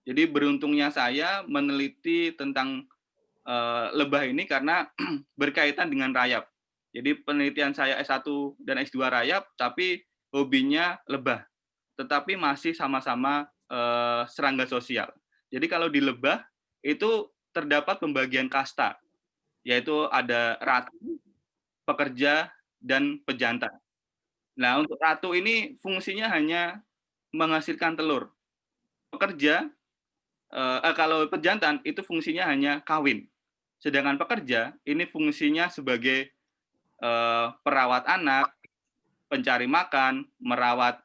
Speaker 3: jadi beruntungnya saya meneliti tentang lebah ini karena berkaitan dengan rayap. Jadi penelitian saya S1 dan S2 rayap, tapi hobinya lebah. Tetapi masih sama-sama serangga sosial. Jadi kalau di lebah itu terdapat pembagian kasta, yaitu ada ratu, pekerja, dan pejantan. Nah, untuk ratu ini fungsinya hanya menghasilkan telur. Pekerja, kalau pejantan itu fungsinya hanya kawin. Sedangkan pekerja ini fungsinya sebagai perawat anak, pencari makan, merawat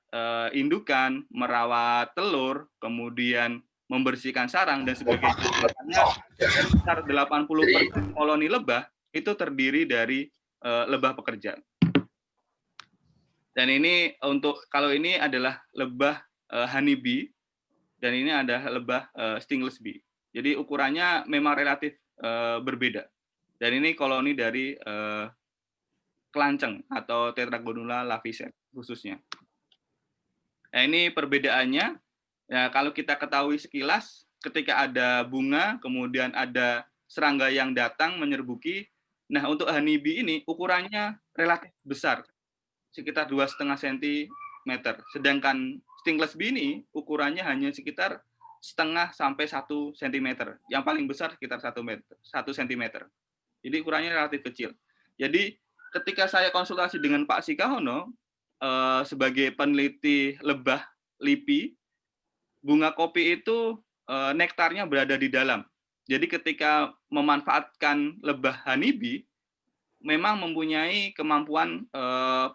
Speaker 3: indukan, merawat telur, kemudian membersihkan sarang, dan sebagainya. Makanya sekitar 80% koloni lebah itu terdiri dari lebah pekerja. Dan ini kalau ini adalah lebah honeybee, dan ini adalah lebah stingless bee. Jadi ukurannya memang relatif berbeda. Dan ini koloni dari kelanceng atau Tetragonula leaficeps khususnya. Nah, ini perbedaannya. Ya, kalau kita ketahui sekilas, ketika ada bunga, kemudian ada serangga yang datang menyerbuki. Nah, untuk honeybee ini ukurannya relatif besar, sekitar 2,5 cm meter. Sedangkan stainless bee ini ukurannya hanya sekitar 0,5 sampai 1 cm. Yang paling besar sekitar 1 cm. Jadi ukurannya relatif kecil. Jadi ketika saya konsultasi dengan Pak Sikahono sebagai peneliti lebah LIPI, bunga kopi itu nektarnya berada di dalam. Jadi ketika memanfaatkan lebah honeybee, memang mempunyai kemampuan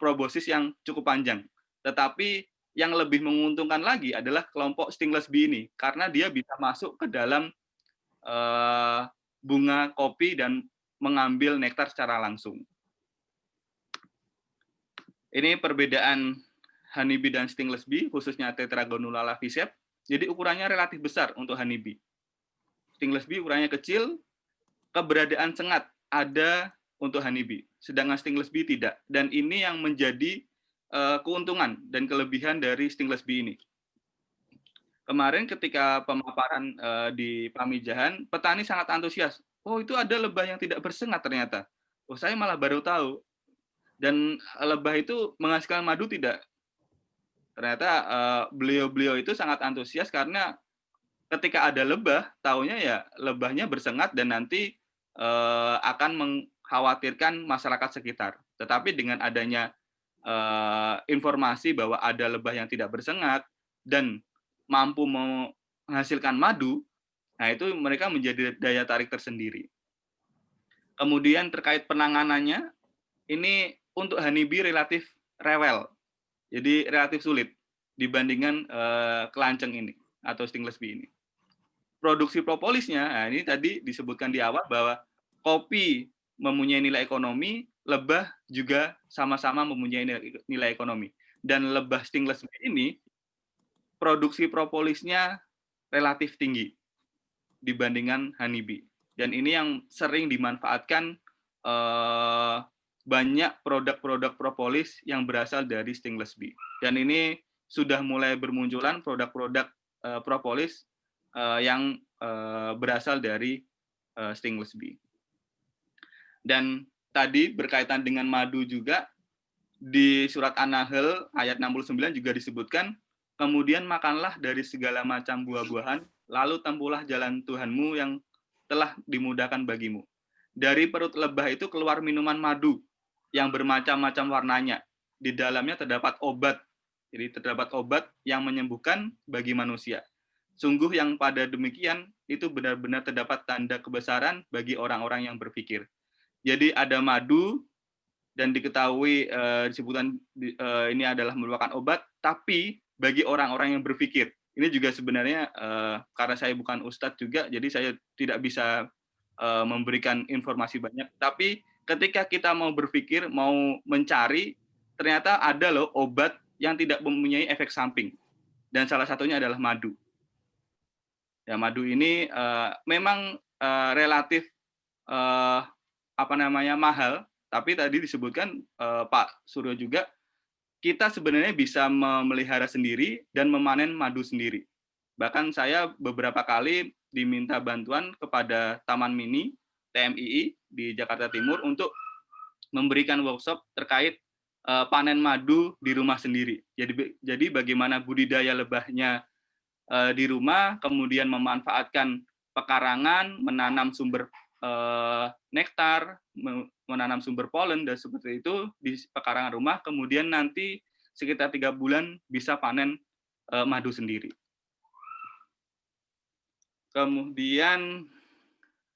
Speaker 3: proboscis yang cukup panjang. Tetapi yang lebih menguntungkan lagi adalah kelompok stingless bee ini, karena dia bisa masuk ke dalam bunga kopi dan mengambil nektar secara langsung. Ini perbedaan honeybee dan stingless bee, khususnya Tetragonula laeviceps. Jadi ukurannya relatif besar untuk honeybee. Stingless bee ukurannya kecil, keberadaan sengat ada untuk honeybee, sedangkan stingless bee tidak. Dan ini yang menjadi keuntungan dan kelebihan dari stingless bee ini. Kemarin ketika pemaparan di Pamijahan, petani sangat antusias. Oh, itu ada lebah yang tidak bersengat ternyata. Oh, saya malah baru tahu. Dan lebah itu menghasilkan madu tidak? Ternyata beliau-beliau itu sangat antusias karena ketika ada lebah, taunya ya lebahnya bersengat dan nanti akan mengkhawatirkan masyarakat sekitar. Tetapi dengan adanya informasi bahwa ada lebah yang tidak bersengat dan mampu menghasilkan madu, nah itu mereka menjadi daya tarik tersendiri. Kemudian terkait penanganannya, ini untuk honeybee relatif rewel, jadi relatif sulit dibandingkan kelanceng ini atau stingless bee ini. Produksi propolisnya, nah ini tadi disebutkan di awal bahwa kopi mempunyai nilai ekonomi, lebah juga sama-sama mempunyai nilai ekonomi. Dan lebah stingless bee ini, produksi propolisnya relatif tinggi dibandingkan honeybee. Dan ini yang sering dimanfaatkan banyak produk-produk propolis yang berasal dari stingless bee. Dan ini sudah mulai bermunculan produk-produk propolis yang berasal dari stingless bee. Dan tadi berkaitan dengan madu juga, di surat An-Nahl ayat 69 juga disebutkan, kemudian makanlah dari segala macam buah-buahan, lalu tempuhlah jalan Tuhanmu yang telah dimudahkan bagimu. Dari perut lebah itu keluar minuman madu yang bermacam-macam warnanya. Di dalamnya terdapat obat. Jadi terdapat obat yang menyembuhkan bagi manusia. Sungguh yang pada demikian itu benar-benar terdapat tanda kebesaran bagi orang-orang yang berpikir. Jadi ada madu dan diketahui disebutkan ini adalah merupakan obat, tapi bagi orang-orang yang berpikir. Ini juga sebenarnya karena saya bukan ustadz juga, jadi saya tidak bisa memberikan informasi banyak. Tapi ketika kita mau berpikir, mau mencari, ternyata ada loh obat yang tidak mempunyai efek samping. Dan salah satunya adalah madu. Ya, madu ini memang relatif mahal, tapi tadi disebutkan Pak Suryo juga, kita sebenarnya bisa memelihara sendiri dan memanen madu sendiri. Bahkan saya beberapa kali diminta bantuan kepada Taman Mini TMII di Jakarta Timur untuk memberikan workshop terkait panen madu di rumah sendiri. Jadi bagaimana budidaya lebahnya di rumah, kemudian memanfaatkan pekarangan, menanam sumber nektar, menanam sumber polen dan seperti itu di pekarangan rumah, kemudian nanti sekitar 3 bulan bisa panen madu sendiri. Kemudian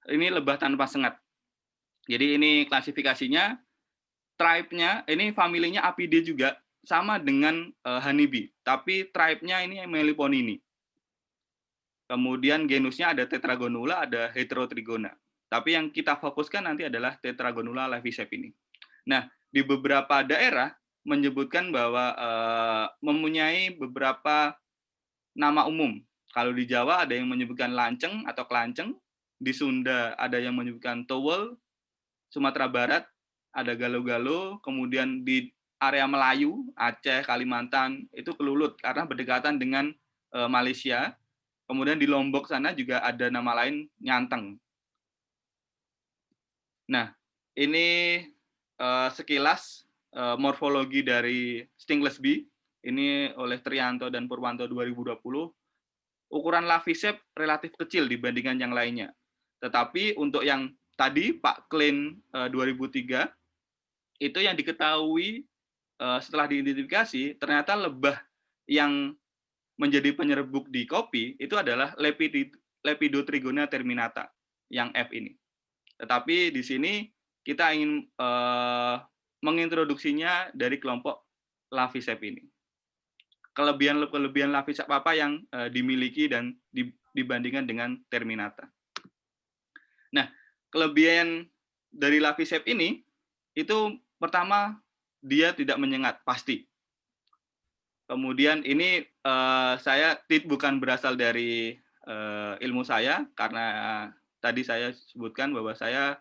Speaker 3: ini lebah tanpa sengat. Jadi ini klasifikasinya, tribe-nya, ini familinya Apidae juga, sama dengan honeybee, tapi tribe-nya ini Meliponini. Kemudian genusnya ada Tetragonula, ada Heterotrigona. Tapi yang kita fokuskan nanti adalah Tetragonula laeviceps ini. Nah, di beberapa daerah menyebutkan bahwa mempunyai beberapa nama umum. Kalau di Jawa ada yang menyebutkan lanceng atau kelanceng, di Sunda ada yang menyebutkan towel, Sumatera Barat ada galo-galo, kemudian di area Melayu, Aceh, Kalimantan, itu kelulut karena berdekatan dengan Malaysia. Kemudian di Lombok sana juga ada nama lain, nyanteng. Nah, ini sekilas morfologi dari stingless bee. ini oleh Trianto dan Purwanto 2020, ukuran Lavisep relatif kecil dibandingkan yang lainnya. Tetapi untuk yang tadi Pak Klein 2003, itu yang diketahui setelah diidentifikasi, ternyata lebah yang menjadi penyerbuk di kopi itu adalah Lepidotrigona terminata, yang F ini. Tetapi di sini kita ingin mengintroduksinya dari kelompok Lavisep ini. Kelebihan Lavisep apa yang dimiliki dan dibandingkan dengan terminata. Nah, kelebihan dari Lavisep ini itu pertama dia tidak menyengat pasti. Kemudian ini saya bukan berasal dari ilmu saya karena tadi saya sebutkan bahwa saya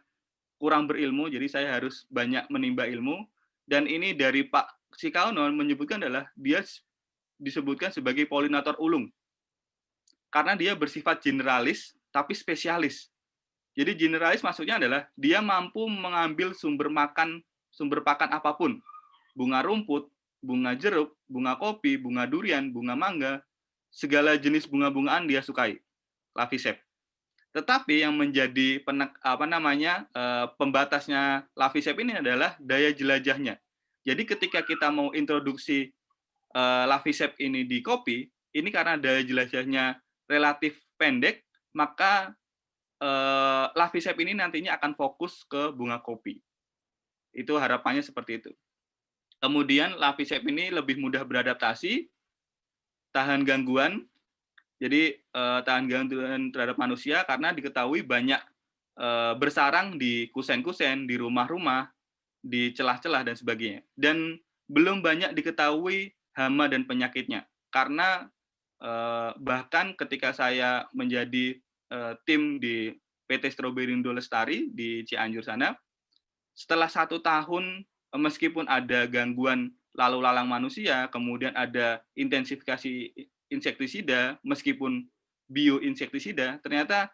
Speaker 3: kurang berilmu, jadi saya harus banyak menimba ilmu. Dan ini dari Pak Sikaunon menyebutkan adalah dia disebutkan sebagai polinator ulung. Karena dia bersifat generalis tapi spesialis. Jadi generalis maksudnya adalah dia mampu mengambil sumber pakan apapun. Bunga rumput, bunga jeruk, bunga kopi, bunga durian, bunga mangga, segala jenis bunga-bungaan dia sukai. Lavisep. Tetapi yang menjadi pembatasnya Lavisep ini adalah daya jelajahnya. Jadi ketika kita mau introduksi Lavisep ini di kopi, ini karena daya jelajahnya relatif pendek, maka Lavisep ini nantinya akan fokus ke bunga kopi. Itu harapannya seperti itu. Kemudian Lavisep ini lebih mudah beradaptasi, tahan gangguan. Jadi tahan gangguan terhadap manusia karena diketahui banyak bersarang di kusen-kusen, di rumah-rumah, di celah-celah dan sebagainya. Dan belum banyak diketahui hama dan penyakitnya. Karena bahkan ketika saya menjadi tim di PT Stroberindo Lestari di Cianjur sana, setelah 1 tahun meskipun ada gangguan lalu lalang manusia, kemudian ada intensifikasi insektisida, meskipun bioinsektisida, ternyata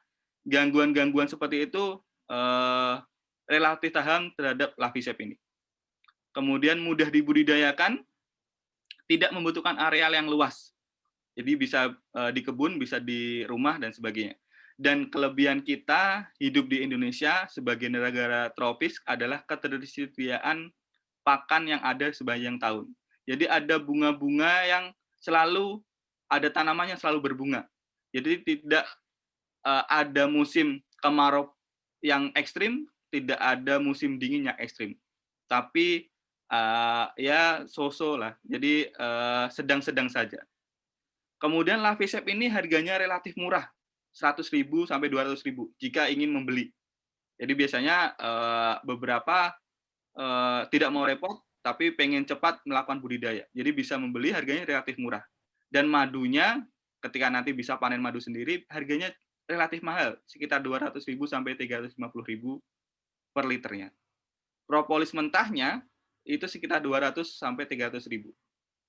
Speaker 3: gangguan-gangguan seperti itu relatif tahan terhadap Lavisep ini. Kemudian mudah dibudidayakan, tidak membutuhkan areal yang luas. Jadi bisa di kebun, bisa di rumah, dan sebagainya. Dan kelebihan kita hidup di Indonesia sebagai negara tropis adalah ketersediaan pakan yang ada sepanjang tahun. Jadi ada bunga-bunga yang selalu, ada tanaman yang selalu berbunga. Jadi tidak ada musim kemarau yang ekstrim, tidak ada musim dingin yang ekstrim. Tapi ya so-so lah, jadi sedang-sedang saja. Kemudian Lavisep ini harganya relatif murah, 100.000 sampai 200.000 jika ingin membeli. Jadi biasanya beberapa tidak mau repot, tapi pengen cepat melakukan budidaya. Jadi bisa membeli, harganya relatif murah. Dan madunya, ketika nanti bisa panen madu sendiri, harganya relatif mahal, sekitar 200.000 sampai 350.000 per liternya. Propolis mentahnya itu sekitar 200 sampai 300.000.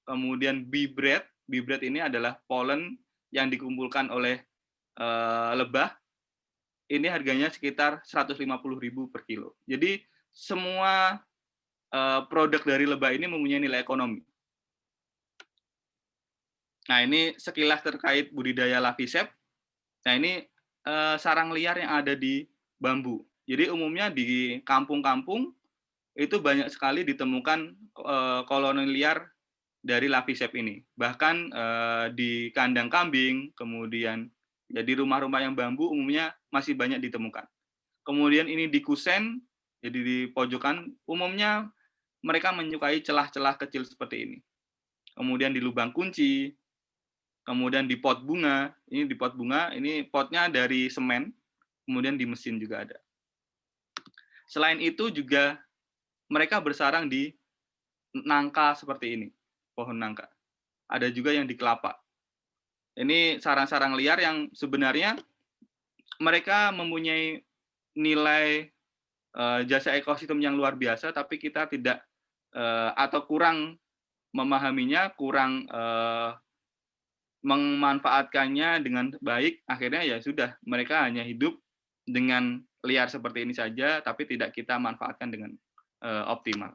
Speaker 3: Kemudian bee bread ini adalah polen yang dikumpulkan oleh lebah. Ini harganya sekitar 150.000 per kilo. Jadi semua produk dari lebah ini mempunyai nilai ekonomi. Nah, ini sekilas terkait budidaya Lavisep. Nah, ini sarang liar yang ada di bambu. Jadi umumnya di kampung-kampung itu banyak sekali ditemukan koloni liar dari Lavisep ini. Bahkan di kandang kambing, kemudian ya di rumah-rumah yang bambu umumnya masih banyak ditemukan. Kemudian ini di kusen, jadi di pojokan, umumnya mereka menyukai celah-celah kecil seperti ini. Kemudian di lubang kunci, kemudian di pot bunga, ini potnya dari semen, kemudian di mesin juga ada. Selain itu juga mereka bersarang di nangka seperti ini, pohon nangka. Ada juga yang di kelapa. Ini sarang-sarang liar yang sebenarnya mereka mempunyai nilai jasa ekosistem yang luar biasa, tapi kita tidak atau kurang memahaminya, kurang memanfaatkannya dengan baik. Akhirnya ya sudah, mereka hanya hidup dengan liar seperti ini saja, tapi tidak kita manfaatkan dengan optimal.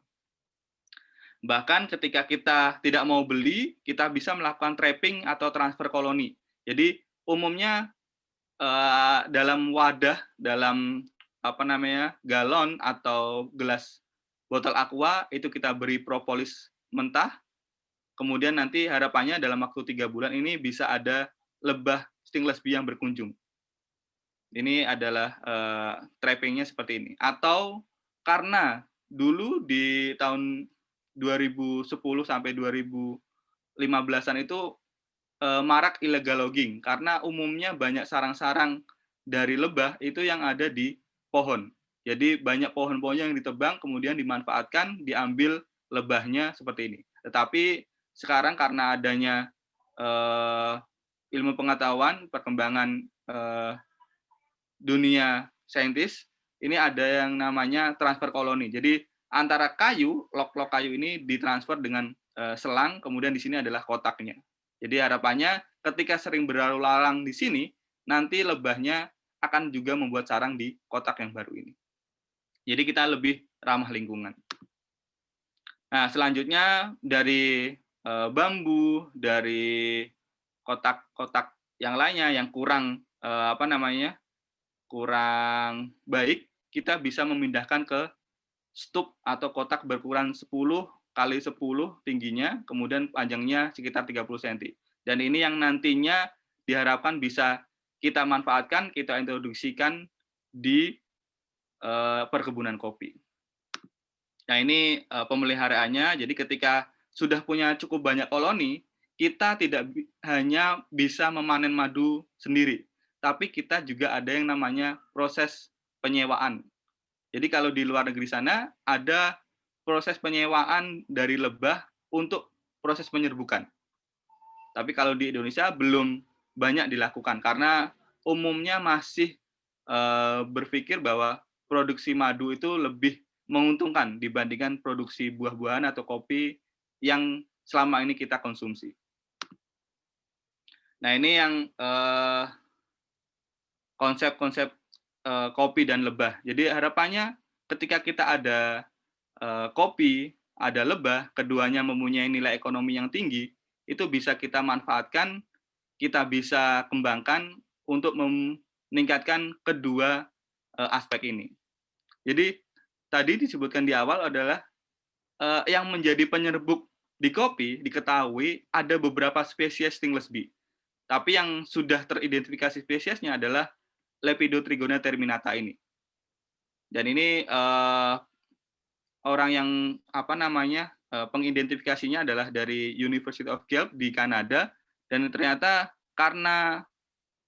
Speaker 3: Bahkan ketika kita tidak mau beli, kita bisa melakukan trapping atau transfer koloni. Jadi umumnya dalam wadah, dalam galon atau gelas botol aqua itu kita beri propolis mentah. Kemudian nanti harapannya dalam waktu 3 bulan ini bisa ada lebah stingless bee yang berkunjung. Ini adalah trappingnya seperti ini. Atau karena dulu di tahun 2010 sampai 2015-an itu marak illegal logging karena umumnya banyak sarang-sarang dari lebah itu yang ada di pohon. Jadi banyak pohon-pohon yang ditebang kemudian dimanfaatkan, diambil lebahnya seperti ini. Tetapi sekarang karena adanya ilmu pengetahuan, perkembangan dunia saintis, ini ada yang namanya transfer koloni. Jadi antara kayu, log-log kayu ini ditransfer dengan selang, kemudian di sini adalah kotaknya. Jadi harapannya ketika sering berlalu lalang di sini, nanti lebahnya akan juga membuat sarang di kotak yang baru ini. Jadi kita lebih ramah lingkungan. Nah, selanjutnya dari bambu, dari kotak-kotak yang lainnya yang kurang kurang baik, kita bisa memindahkan ke stup atau kotak berukuran 10 kali 10 tingginya, kemudian panjangnya sekitar 30 cm. Dan ini yang nantinya diharapkan bisa kita manfaatkan, kita introduksikan di perkebunan kopi. Nah, ini pemeliharaannya, jadi ketika sudah punya cukup banyak koloni, kita tidak hanya bisa memanen madu sendiri, tapi kita juga ada yang namanya proses penyewaan. Jadi kalau di luar negeri sana ada proses penyewaan dari lebah untuk proses penyerbukan. Tapi kalau di Indonesia belum banyak dilakukan karena umumnya masih berpikir bahwa produksi madu itu lebih menguntungkan dibandingkan produksi buah-buahan atau kopi yang selama ini kita konsumsi. Nah, ini yang konsep-konsep kopi dan lebah. Jadi harapannya ketika kita ada kopi, ada lebah, keduanya mempunyai nilai ekonomi yang tinggi, itu bisa kita manfaatkan, kita bisa kembangkan untuk meningkatkan kedua aspek ini. Jadi tadi disebutkan di awal adalah yang menjadi penyerbuk di kopi diketahui ada beberapa spesies stingless bee. Tapi yang sudah teridentifikasi spesiesnya adalah Lepidotrigona terminata ini. Dan ini orang yang pengidentifikasinya adalah dari University of Guelph di Kanada, dan ternyata karena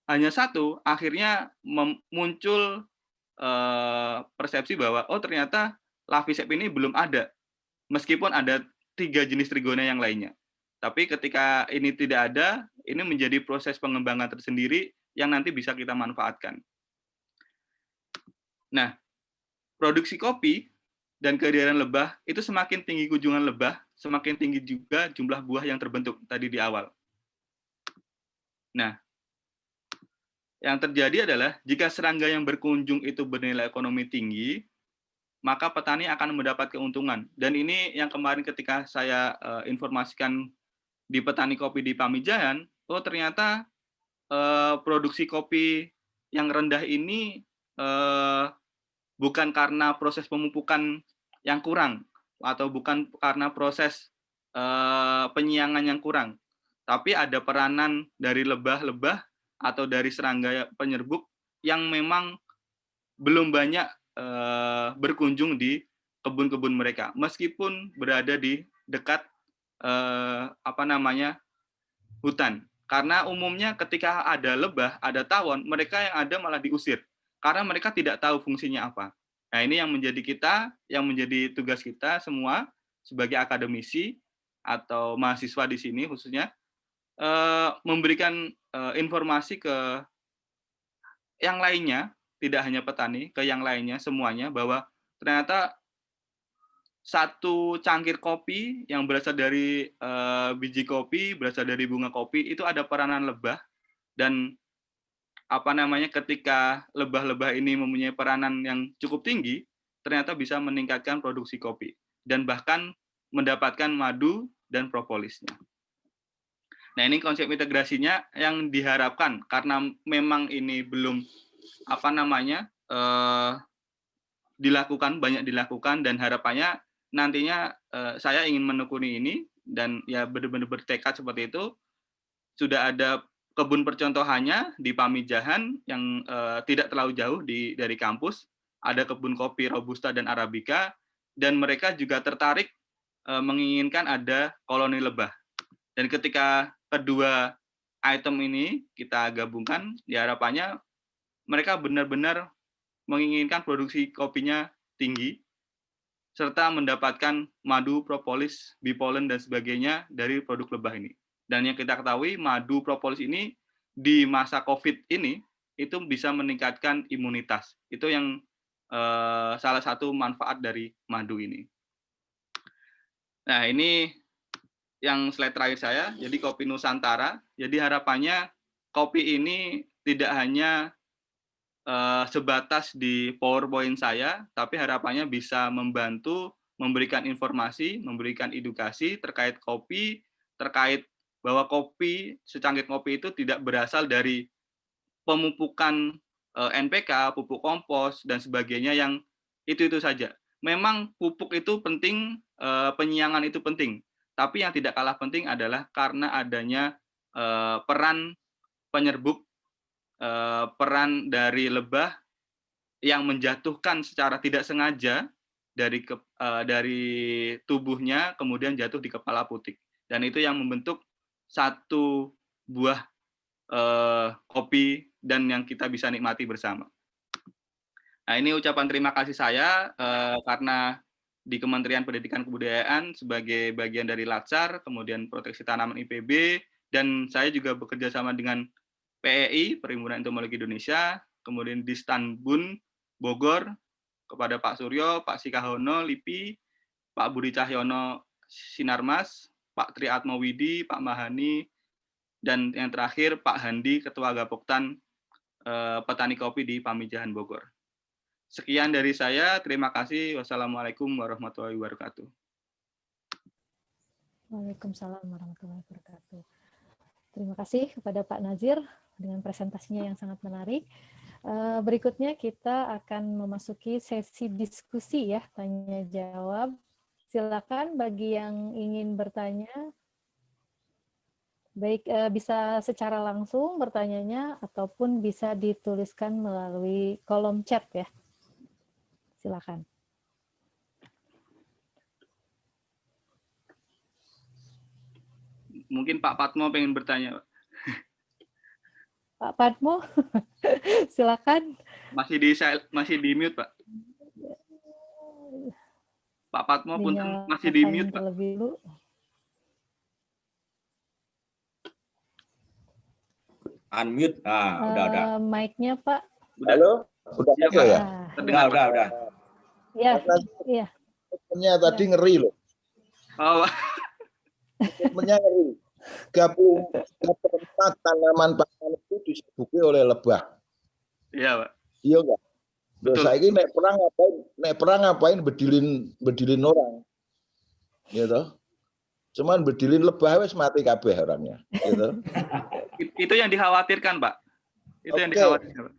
Speaker 3: hanya satu, akhirnya muncul persepsi bahwa ternyata Lavisep ini belum ada, meskipun ada 3 jenis trigona yang lainnya. Tapi ketika ini tidak ada, ini menjadi proses pengembangan tersendiri yang nanti bisa kita manfaatkan. Nah, produksi kopi dan kehadiran lebah itu semakin tinggi kunjungan lebah, semakin tinggi juga jumlah buah yang terbentuk tadi di awal. Nah, yang terjadi adalah jika serangga yang berkunjung itu bernilai ekonomi tinggi, maka petani akan mendapat keuntungan. Dan ini yang kemarin ketika saya informasikan di petani kopi di Pamijahan, ternyata produksi kopi yang rendah ini bukan karena proses pemupukan yang kurang, atau bukan karena proses penyiangan yang kurang, tapi ada peranan dari lebah-lebah atau dari serangga penyerbuk yang memang belum banyak berkunjung di kebun-kebun mereka, meskipun berada di dekat hutan. Karena umumnya ketika ada lebah, ada tawon, mereka yang ada malah diusir karena mereka tidak tahu fungsinya apa. Nah, ini yang menjadi tugas kita semua sebagai akademisi atau mahasiswa di sini khususnya, memberikan informasi ke yang lainnya, tidak hanya petani, ke yang lainnya semuanya, bahwa ternyata satu cangkir kopi yang berasal dari biji kopi, berasal dari bunga kopi, itu ada peranan lebah, dan ketika lebah-lebah ini mempunyai peranan yang cukup tinggi, ternyata bisa meningkatkan produksi kopi. Dan bahkan mendapatkan madu dan propolisnya. Nah, ini konsep integrasinya yang diharapkan karena memang ini belum banyak dilakukan, dan harapannya nantinya saya ingin menekuni ini dan ya benar-benar bertekad seperti itu. Sudah ada kebun percontohannya di Pamijahan yang tidak terlalu jauh dari kampus. Ada kebun kopi Robusta dan Arabica, dan mereka juga tertarik menginginkan ada koloni lebah. Dan ketika kedua item ini kita gabungkan, ya harapannya mereka benar-benar menginginkan produksi kopinya tinggi, serta mendapatkan madu, propolis, bipolen, dan sebagainya dari produk lebah ini. Dan yang kita ketahui, madu propolis ini di masa COVID ini itu bisa meningkatkan imunitas. Itu yang salah satu manfaat dari madu ini. Nah, ini yang slide terakhir saya. Jadi kopi Nusantara. Jadi harapannya kopi ini tidak hanya sebatas di PowerPoint saya, tapi harapannya bisa membantu memberikan informasi, memberikan edukasi terkait kopi, terkait bahwa kopi, secangkir kopi itu tidak berasal dari pemupukan NPK, pupuk kompos, dan sebagainya yang itu saja. Memang pupuk itu penting, penyiangan itu penting, tapi yang tidak kalah penting adalah karena adanya peran penyerbuk, peran dari lebah yang menjatuhkan secara tidak sengaja dari tubuhnya, kemudian jatuh di kepala putik. Dan itu yang membentuk satu buah kopi dan yang kita bisa nikmati bersama. Nah, ini ucapan terima kasih saya karena di Kementerian Pendidikan Kebudayaan sebagai bagian dari Latsar, kemudian Proteksi Tanaman IPB, dan saya juga bekerja sama dengan PEI, Perhimpunan Entomologi Indonesia, kemudian di Stanbun, Bogor, kepada Pak Suryo, Pak Sikahono, LIPI, Pak Budi Cahyono, Sinarmas, Pak Tri Atmawidi, Pak Mahani, dan yang terakhir Pak Handi, Ketua Gapoktan Petani Kopi di Pamijahan, Bogor. Sekian dari saya, terima kasih. Wassalamualaikum warahmatullahi wabarakatuh.
Speaker 1: Waalaikumsalam warahmatullahi wabarakatuh. Terima kasih kepada Pak Nazir dengan presentasinya yang sangat menarik. Berikutnya kita akan memasuki sesi diskusi ya, tanya jawab. Silakan bagi yang ingin bertanya, baik bisa secara langsung bertanyanya ataupun bisa dituliskan melalui kolom chat ya. Silakan.
Speaker 3: Mungkin Pak Patmo pengen bertanya, Pak.
Speaker 1: Pak Patmo, silakan.
Speaker 3: Masih di mute, Pak. Pak Patmo pun masih di mute, Pak.
Speaker 1: Terlebih dulu.
Speaker 2: Unmute. Udah.
Speaker 1: Mic-nya, Pak.
Speaker 4: Halo? Udah
Speaker 3: Siap,
Speaker 4: ya?
Speaker 3: Terdengar, Pak.
Speaker 2: Udah.
Speaker 1: Iya.
Speaker 4: Temennya tadi ngeri loh.
Speaker 3: Oh,
Speaker 4: Temennya ngeri. Gabung tempat tanaman pangan itu disibuki oleh lebah.
Speaker 3: iya, Pak.
Speaker 4: Iya enggak?
Speaker 3: Betul.
Speaker 4: Saya ini nek perang ngapain bedilin orang. Gitu. Cuman bedilin lebah wis mati kabeh orangnya, gitu.
Speaker 3: Itu yang dikhawatirkan, Pak. Itu yang
Speaker 4: Oke.
Speaker 3: dikhawatirkan, Pak.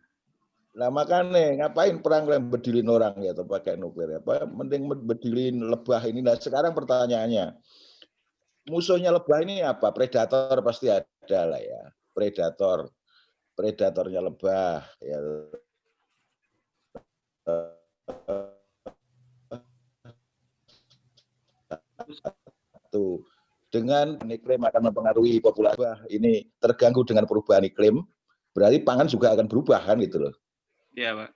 Speaker 4: Nah makanya ngapain perang kalian bedilin orang gitu pakai nuklir? Apa mending bedilin lebah ini. Nah sekarang pertanyaannya, musuhnya lebah ini apa? Predator pasti ada lah ya. Predatornya lebah ya. Tuh. Dengan iklim akan mempengaruhi populasi lebah ini terganggu dengan perubahan iklim, berarti pangan juga akan berubah kan gitu loh.
Speaker 3: Iya, Pak.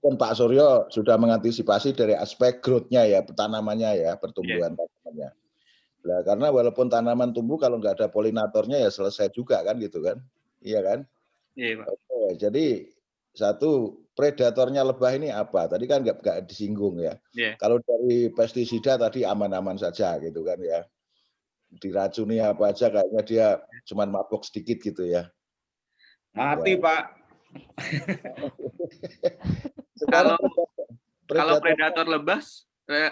Speaker 4: Kan Pak Suryo sudah mengantisipasi dari aspek growth-nya ya, tanamannya ya, pertumbuhan tanamannya. Nah, karena walaupun tanaman tumbuh kalau nggak ada polinatornya ya selesai juga kan gitu kan. Iya kan?
Speaker 3: Iya, Pak.
Speaker 4: Oke, jadi satu predatornya lebah ini apa? Tadi kan nggak disinggung ya.
Speaker 3: Iya.
Speaker 4: Kalau dari pestisida tadi aman-aman saja gitu kan ya. Diracuni apa aja kayaknya dia cuma mabok sedikit gitu ya.
Speaker 2: Mati, Pak.
Speaker 3: Kalau predator lebah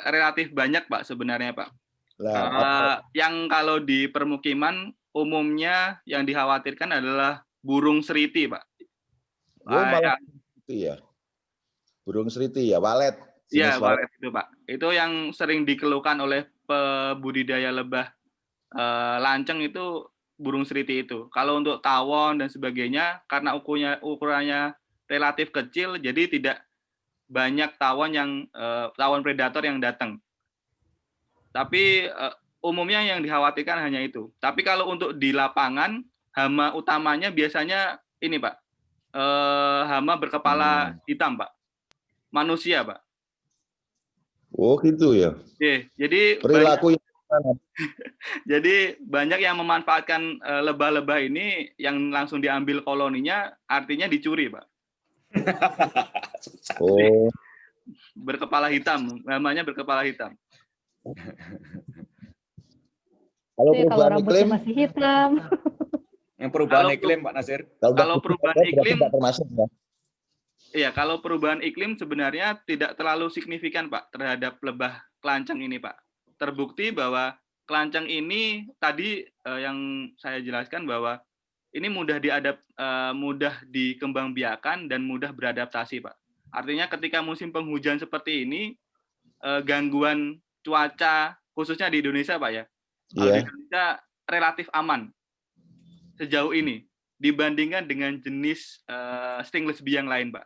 Speaker 3: relatif banyak, Pak, sebenarnya, Pak.
Speaker 4: Lah,
Speaker 3: Yang kalau di permukiman umumnya yang dikhawatirkan adalah burung seriti, Pak.
Speaker 4: malah itu ya. Burung seriti ya, walet.
Speaker 3: Iya,
Speaker 4: Jenis
Speaker 3: walet itu, Pak. Itu yang sering dikeluhkan oleh pembudidaya lebah lanceng itu burung seriti itu. Kalau untuk tawon dan sebagainya, karena ukurannya relatif kecil, jadi tidak banyak tawon predator yang datang. Tapi umumnya yang dikhawatirkan hanya itu. Tapi kalau untuk di lapangan, hama utamanya biasanya ini, Pak. Hama berkepala hitam, Pak. Manusia, Pak.
Speaker 4: Oh gitu ya.
Speaker 3: Jadi
Speaker 4: Perilaku
Speaker 3: jadi banyak yang memanfaatkan lebah-lebah ini yang langsung diambil koloninya, artinya dicuri, Pak.
Speaker 4: Oh.
Speaker 3: Berkepala hitam, namanya berkepala hitam.
Speaker 4: Kalau perubahan
Speaker 1: rambutnya
Speaker 4: iklim
Speaker 1: masih hitam.
Speaker 2: Yang perubahan iklim, Pak Nasir.
Speaker 3: Kalau perubahan iklim,
Speaker 4: termasuk ya.
Speaker 3: Iya, kalau perubahan iklim sebenarnya tidak terlalu signifikan, Pak, terhadap lebah kelanceng ini, Pak. Terbukti bahwa kelanceng ini tadi yang saya jelaskan bahwa ini mudah dikembangbiakan dan mudah beradaptasi, Pak. Artinya ketika musim penghujan seperti ini, gangguan cuaca khususnya di Indonesia, Pak ya. Kalau di Indonesia relatif aman sejauh ini dibandingkan dengan jenis stingless bee yang lain, Pak.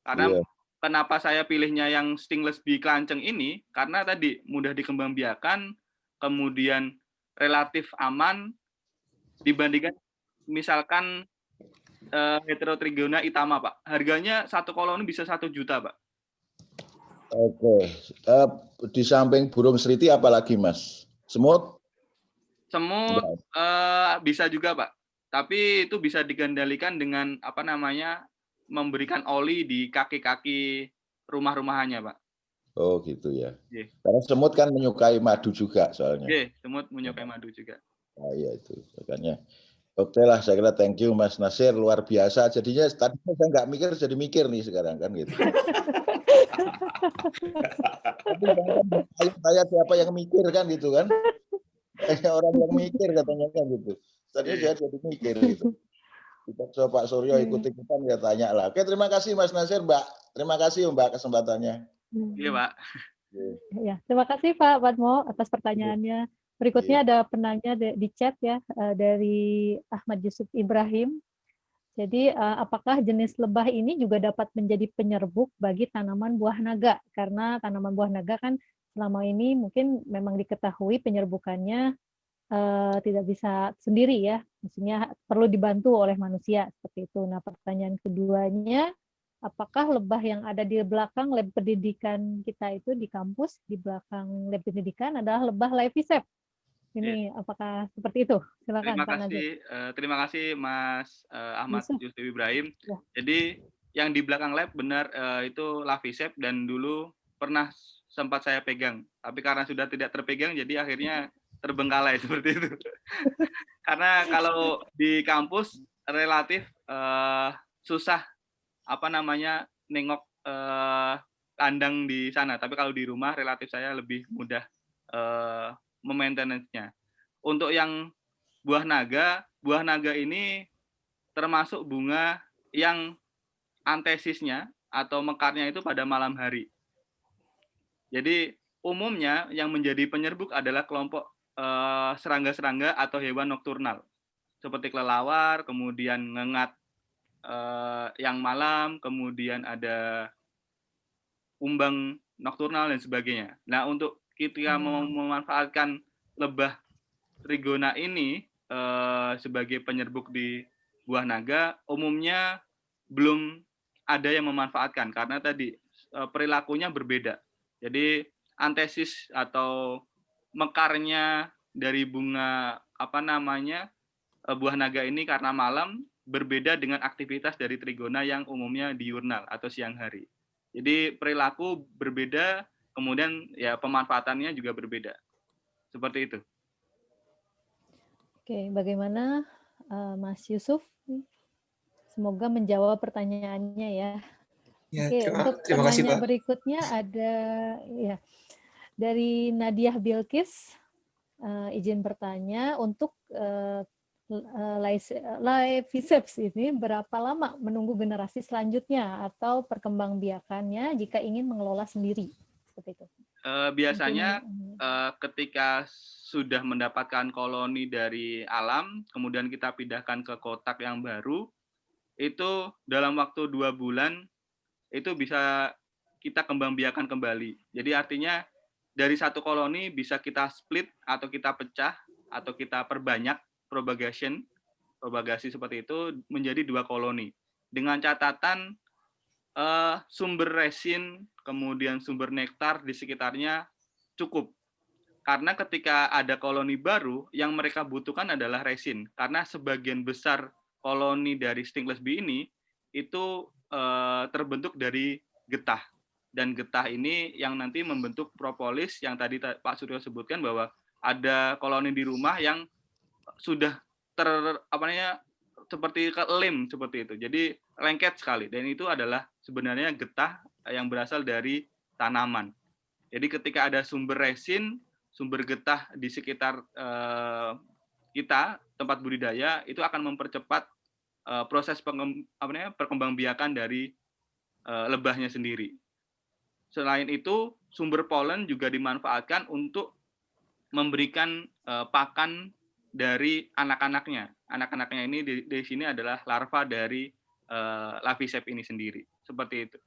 Speaker 3: Karena kenapa saya pilihnya yang stingless bee kelanceng ini? Karena tadi mudah dikembangbiakan, kemudian relatif aman dibandingkan misalkan Heterotrigona itama, Pak. Harganya satu koloni bisa 1 juta, Pak.
Speaker 4: Oke. Di samping burung seriti apa lagi, Mas? Semut?
Speaker 3: Semut bisa juga, Pak. Tapi itu bisa dikendalikan dengan memberikan oli di kaki-kaki rumah-rumahannya, Pak.
Speaker 4: Oh gitu ya. Karena semut kan menyukai madu juga soalnya.
Speaker 3: Semut menyukai madu juga.
Speaker 4: Nah, iya itu makanya. Oke lah, saya kira thank you Mas Nasir, luar biasa. Jadinya tadi saya nggak mikir, jadi mikir nih sekarang kan gitu. Saya siapa yang mikir kan gitu kan? Kayak orang yang mikir katanya kan gitu. Tadinya saya jadi mikir gitu. Kita Pak Suryo ikut-ikutan ya tanya lah. Oke, terima kasih Mas Nasir, Mbak. Terima kasih Mbak kesempatannya.
Speaker 3: Iya, Pak.
Speaker 1: Ya, terima kasih Pak Padmo atas pertanyaannya. Berikutnya ada penanya di chat ya dari Ahmad Yusuf Ibrahim. Jadi apakah jenis lebah ini juga dapat menjadi penyerbuk bagi tanaman buah naga? Karena tanaman buah naga kan selama ini mungkin memang diketahui penyerbukannya tidak bisa sendiri ya, maksudnya perlu dibantu oleh manusia seperti itu. Nah, pertanyaan keduanya, apakah lebah yang ada di belakang lab pendidikan kita itu di kampus, di belakang lab pendidikan adalah lebah Levisep? Ini apakah seperti itu? Silakan Pak Nazir.
Speaker 3: Terima kasih Mas Ahmad Yusuf Ibrahim. Ya. Jadi yang di belakang lab benar itu Levisep dan dulu pernah sempat saya pegang, tapi karena sudah tidak terpegang jadi akhirnya terbengkalai seperti itu. Karena kalau di kampus relatif susah nengok kandang di sana, tapi kalau di rumah relatif saya lebih mudah memaintenance-nya. Untuk yang buah naga ini termasuk bunga yang antesisnya atau mekarnya itu pada malam hari. Jadi umumnya yang menjadi penyerbuk adalah kelompok serangga-serangga atau hewan nokturnal seperti kelelawar, kemudian ngengat yang malam, kemudian ada umbang nokturnal dan sebagainya. Nah, untuk kita memanfaatkan lebah trigona ini sebagai penyerbuk di buah naga, umumnya belum ada yang memanfaatkan karena tadi perilakunya berbeda. Jadi antesis atau mekarnya dari bunga buah naga ini karena malam berbeda dengan aktivitas dari trigona yang umumnya diurnal atau siang hari. Jadi perilaku berbeda, kemudian ya pemanfaatannya juga berbeda. Seperti itu.
Speaker 1: Oke, bagaimana Mas Yusuf? Semoga menjawab pertanyaannya ya.
Speaker 5: Ya,
Speaker 1: oke, untuk
Speaker 5: terima kasih, Pak.
Speaker 1: Berikutnya ada ya dari Nadia Bilkis. izin bertanya untuk Liveseps ini berapa lama menunggu generasi selanjutnya atau perkembangbiakannya jika ingin mengelola sendiri seperti itu?
Speaker 3: Biasanya ketika sudah mendapatkan koloni dari alam, kemudian kita pindahkan ke kotak yang baru, itu dalam waktu 2 bulan itu bisa kita kembangbiakan kembali. Jadi artinya dari satu koloni bisa kita split atau kita pecah atau kita perbanyak propagasi seperti itu menjadi 2 koloni. Dengan catatan sumber resin kemudian sumber nektar di sekitarnya cukup. Karena ketika ada koloni baru, yang mereka butuhkan adalah resin. Karena sebagian besar koloni dari stingless bee ini itu terbentuk dari getah. Dan getah ini yang nanti membentuk propolis yang tadi Pak Suryo sebutkan bahwa ada koloni di rumah yang sudah seperti lem seperti itu. Jadi lengket sekali. Dan itu adalah sebenarnya getah yang berasal dari tanaman. Jadi ketika ada sumber resin, sumber getah di sekitar kita, tempat budidaya, itu akan mempercepat proses perkembangbiakan dari lebahnya sendiri. Selain itu, sumber polen juga dimanfaatkan untuk memberikan pakan dari anak-anaknya. Anak-anaknya ini di sini adalah larva dari Laviceps ini sendiri. Seperti itu.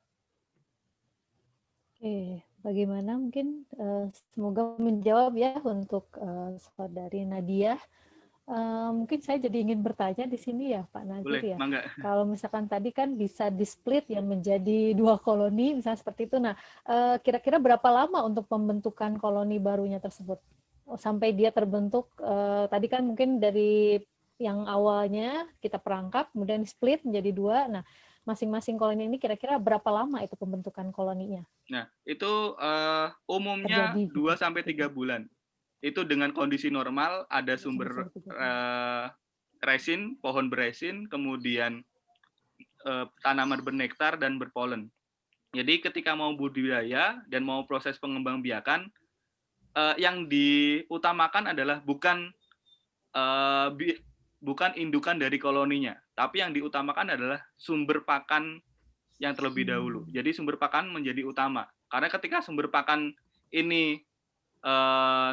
Speaker 1: Oke, bagaimana mungkin semoga menjawab ya untuk saudari Nadia. Mungkin saya jadi ingin bertanya di sini ya Pak Nazir.
Speaker 3: Boleh,
Speaker 1: ya.
Speaker 3: Mangga.
Speaker 1: Kalau misalkan tadi kan bisa di-split ya menjadi 2 koloni, misalnya seperti itu. Nah, kira-kira berapa lama untuk pembentukan koloni barunya tersebut? Sampai dia terbentuk, tadi kan mungkin dari yang awalnya kita perangkap, kemudian split menjadi 2. Nah, masing-masing koloni ini kira-kira berapa lama itu pembentukan koloninya?
Speaker 3: Nah, itu umumnya 2-3 bulan. Itu dengan kondisi normal, ada sumber resin, pohon beresin, kemudian tanaman bernektar dan berpolen. Jadi ketika mau budidaya dan mau proses pengembangbiakan, yang diutamakan adalah bukan indukan dari koloninya, tapi yang diutamakan adalah sumber pakan yang terlebih dahulu. Jadi sumber pakan menjadi utama. Karena ketika sumber pakan ini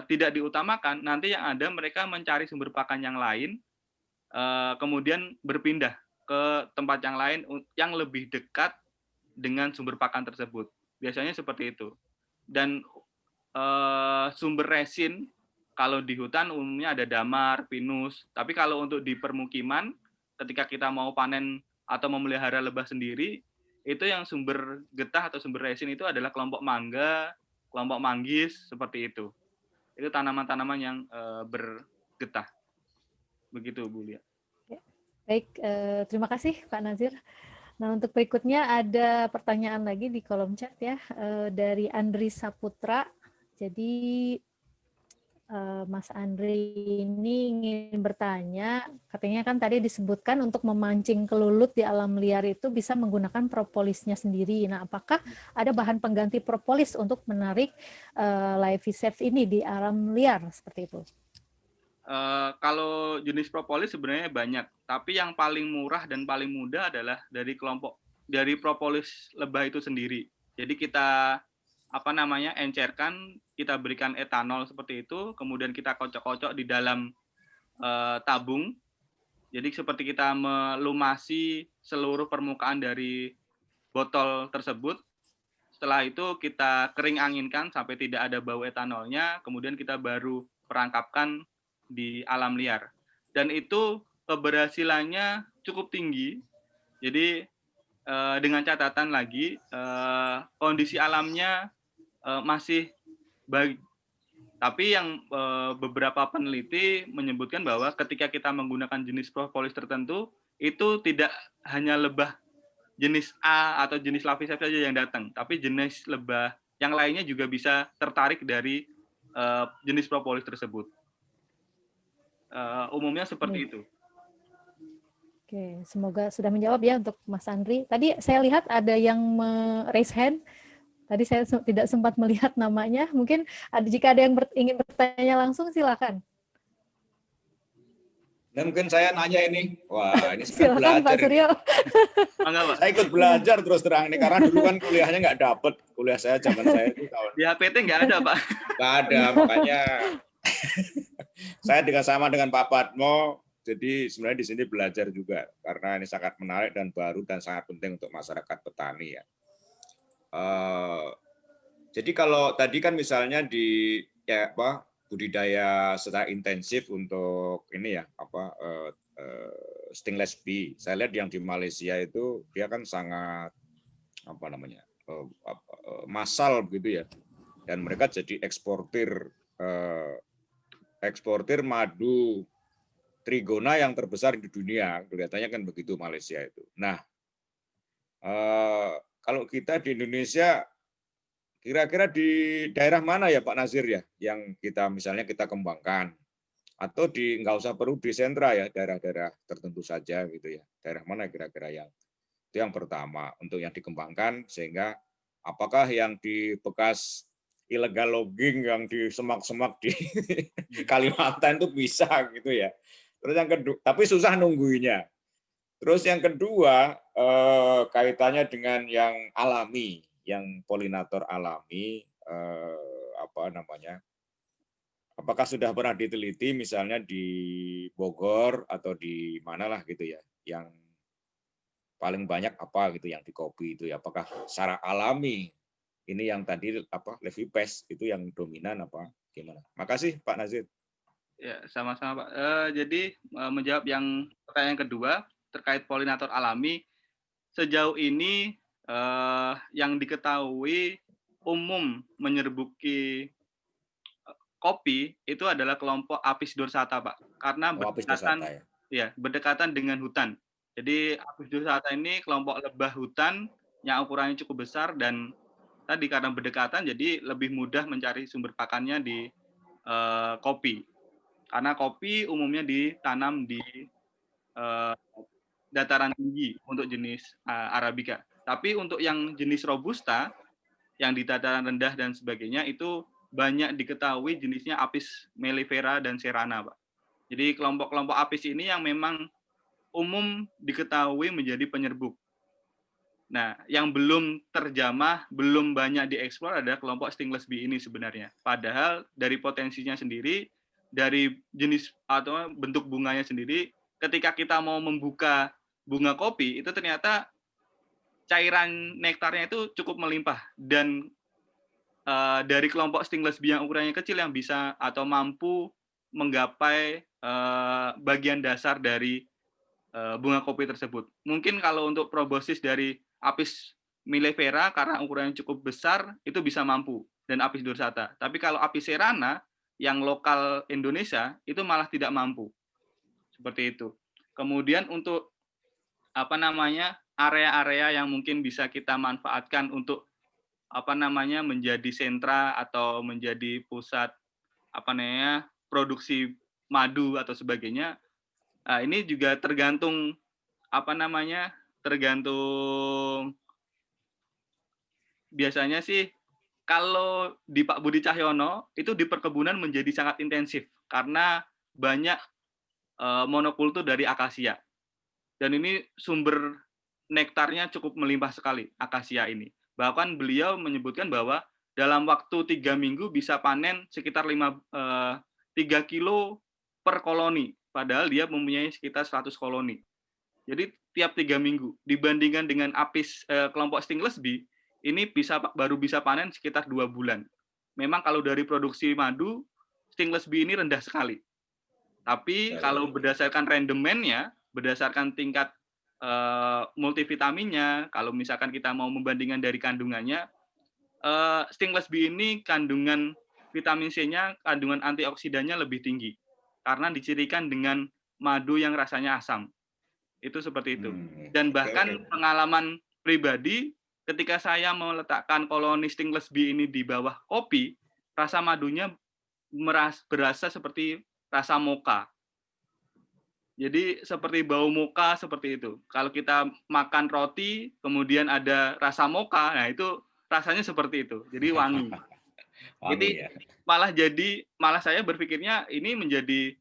Speaker 3: tidak diutamakan, nanti yang ada mereka mencari sumber pakan yang lain, kemudian berpindah ke tempat yang lain yang lebih dekat dengan sumber pakan tersebut. Biasanya seperti itu. Dan sumber resin, kalau di hutan umumnya ada damar, pinus. Tapi kalau untuk di permukiman, ketika kita mau panen atau memelihara lebah sendiri, itu yang sumber getah atau sumber resin itu adalah kelompok mangga, kelompok manggis, seperti itu. Itu tanaman-tanaman yang bergetah. Begitu, Bu Lia.
Speaker 1: Baik, terima kasih Pak Nazir. Nah, untuk berikutnya ada pertanyaan lagi di kolom chat ya, dari Andri Saputra. Jadi, Mas Andri ini ingin bertanya, katanya kan tadi disebutkan untuk memancing kelulut di alam liar itu bisa menggunakan propolisnya sendiri. Nah, apakah ada bahan pengganti propolis untuk menarik Laviceps ini di alam liar seperti itu?
Speaker 3: Kalau jenis propolis sebenarnya banyak, tapi yang paling murah dan paling mudah adalah dari propolis lebah itu sendiri. Jadi kita encerkan, kita berikan etanol seperti itu, kemudian kita kocok-kocok di dalam tabung. Jadi seperti kita melumasi seluruh permukaan dari botol tersebut. Setelah itu kita kering anginkan sampai tidak ada bau etanolnya, kemudian kita baru perangkapkan di alam liar. Dan itu keberhasilannya cukup tinggi. Jadi dengan catatan lagi, kondisi alamnya masih baik. Tapi yang beberapa peneliti menyebutkan bahwa ketika kita menggunakan jenis propolis tertentu, itu tidak hanya lebah jenis A atau jenis Laviceps saja yang datang, tapi jenis lebah yang lainnya juga bisa tertarik dari jenis propolis tersebut. Umumnya seperti itu.
Speaker 1: Oke, semoga sudah menjawab ya untuk Mas Andri. Tadi saya lihat ada yang raise hand. Tadi saya tidak sempat melihat namanya. Mungkin jika ada yang ingin bertanya langsung, silakan.
Speaker 2: Nah, mungkin saya nanya ini. Wah, ini saya
Speaker 1: Silakan Pak
Speaker 2: belajar ini.
Speaker 1: Suryo.
Speaker 3: Enggak, Pak.
Speaker 2: Saya ikut belajar terus terang ini karena dulu kan kuliahnya nggak dapet. Kuliah saya zaman saya itu tahun
Speaker 3: Di HPT nggak ada, Pak.
Speaker 2: nggak ada, makanya saya sama dengan Pak Padmo. Jadi sebenarnya di sini belajar juga karena ini sangat menarik dan baru dan sangat penting untuk masyarakat petani ya. Jadi kalau tadi kan misalnya di budidaya secara intensif untuk ini ya stingless bee. Saya lihat yang di Malaysia itu dia kan sangat massal begitu ya. Dan mereka jadi eksportir madu trigona yang terbesar di dunia, kelihatannya kan begitu Malaysia itu. Nah, kalau kita di Indonesia, kira-kira di daerah mana ya Pak Nazir ya, yang misalnya kita kembangkan, atau nggak usah perlu di sentra ya, daerah-daerah tertentu saja gitu ya. Daerah mana kira-kira itu yang pertama untuk yang dikembangkan, sehingga apakah yang di bekas illegal logging yang di semak-semak di Kalimantan itu bisa gitu ya. Terus yang kedua, tapi susah nungguinya. Terus yang kedua kaitannya dengan yang alami, yang polinator alami, apakah sudah pernah diteliti misalnya di Bogor atau di mana lah gitu ya, yang paling banyak apa gitu yang di kopi itu ya, apakah secara alami ini yang tadi Levipes itu yang dominan apa gimana? Makasih Pak Nazir.
Speaker 3: Ya, sama-sama Pak. Jadi menjawab yang pertanyaan kedua terkait polinator alami, sejauh ini yang diketahui umum menyerbuki kopi itu adalah kelompok Apis dorsata, Pak. Karena berdekatan dengan hutan. Jadi Apis dorsata ini kelompok lebah hutan yang ukurannya cukup besar dan tadi karena berdekatan jadi lebih mudah mencari sumber pakannya di kopi. Karena kopi umumnya ditanam di dataran tinggi untuk jenis Arabica. Tapi untuk yang jenis Robusta, yang di dataran rendah dan sebagainya, itu banyak diketahui jenisnya Apis mellifera dan serrana, Pak. Jadi kelompok-kelompok apis ini yang memang umum diketahui menjadi penyerbuk. Nah, yang belum terjamah, belum banyak dieksplor adalah kelompok stingless bee ini sebenarnya. Padahal dari potensinya sendiri, dari jenis atau bentuk bunganya sendiri, ketika kita mau membuka bunga kopi, itu ternyata cairan nektarnya itu cukup melimpah. Dan dari kelompok stingless bee yang ukurannya kecil yang bisa atau mampu menggapai bagian dasar dari bunga kopi tersebut. Mungkin kalau untuk proboscis dari Apis mellifera karena ukurannya cukup besar itu bisa mampu, dan Apis dorsata. Tapi kalau Apis serrana yang lokal Indonesia itu malah tidak mampu. Seperti itu. Kemudian untuk area-area yang mungkin bisa kita manfaatkan untuk menjadi sentra atau menjadi pusat produksi madu atau sebagainya. Nah, ini juga tergantung biasanya sih kalau di Pak Budi Cahyono itu di perkebunan menjadi sangat intensif karena banyak monokultur dari akasia. Dan ini sumber nektarnya cukup melimpah sekali, akasia ini. Bahkan beliau menyebutkan bahwa dalam waktu 3 minggu bisa panen sekitar 3 kilo per koloni. Padahal dia mempunyai sekitar 100 koloni. Jadi tiap 3 minggu. Dibandingkan dengan Apis kelompok stingless bee, ini baru bisa panen sekitar 2 bulan. Memang kalau dari produksi madu, stingless bee ini rendah sekali. Tapi kalau berdasarkan rendemennya, berdasarkan tingkat multivitaminnya, kalau misalkan kita mau membandingkan dari kandungannya, stingless bee ini kandungan vitamin C-nya, kandungan antioksidannya lebih tinggi. Karena dicirikan dengan madu yang rasanya asam. Itu seperti itu. Dan bahkan pengalaman pribadi, ketika saya meletakkan koloni stingless bee ini di bawah kopi, rasa madunya berasa seperti rasa mocha. Jadi seperti bau mocha seperti itu. Kalau kita makan roti, kemudian ada rasa mocha, nah itu rasanya seperti itu. Jadi wangi.
Speaker 2: Wangi
Speaker 3: Jadi
Speaker 2: ya.
Speaker 3: malah saya berpikirnya ini menjadi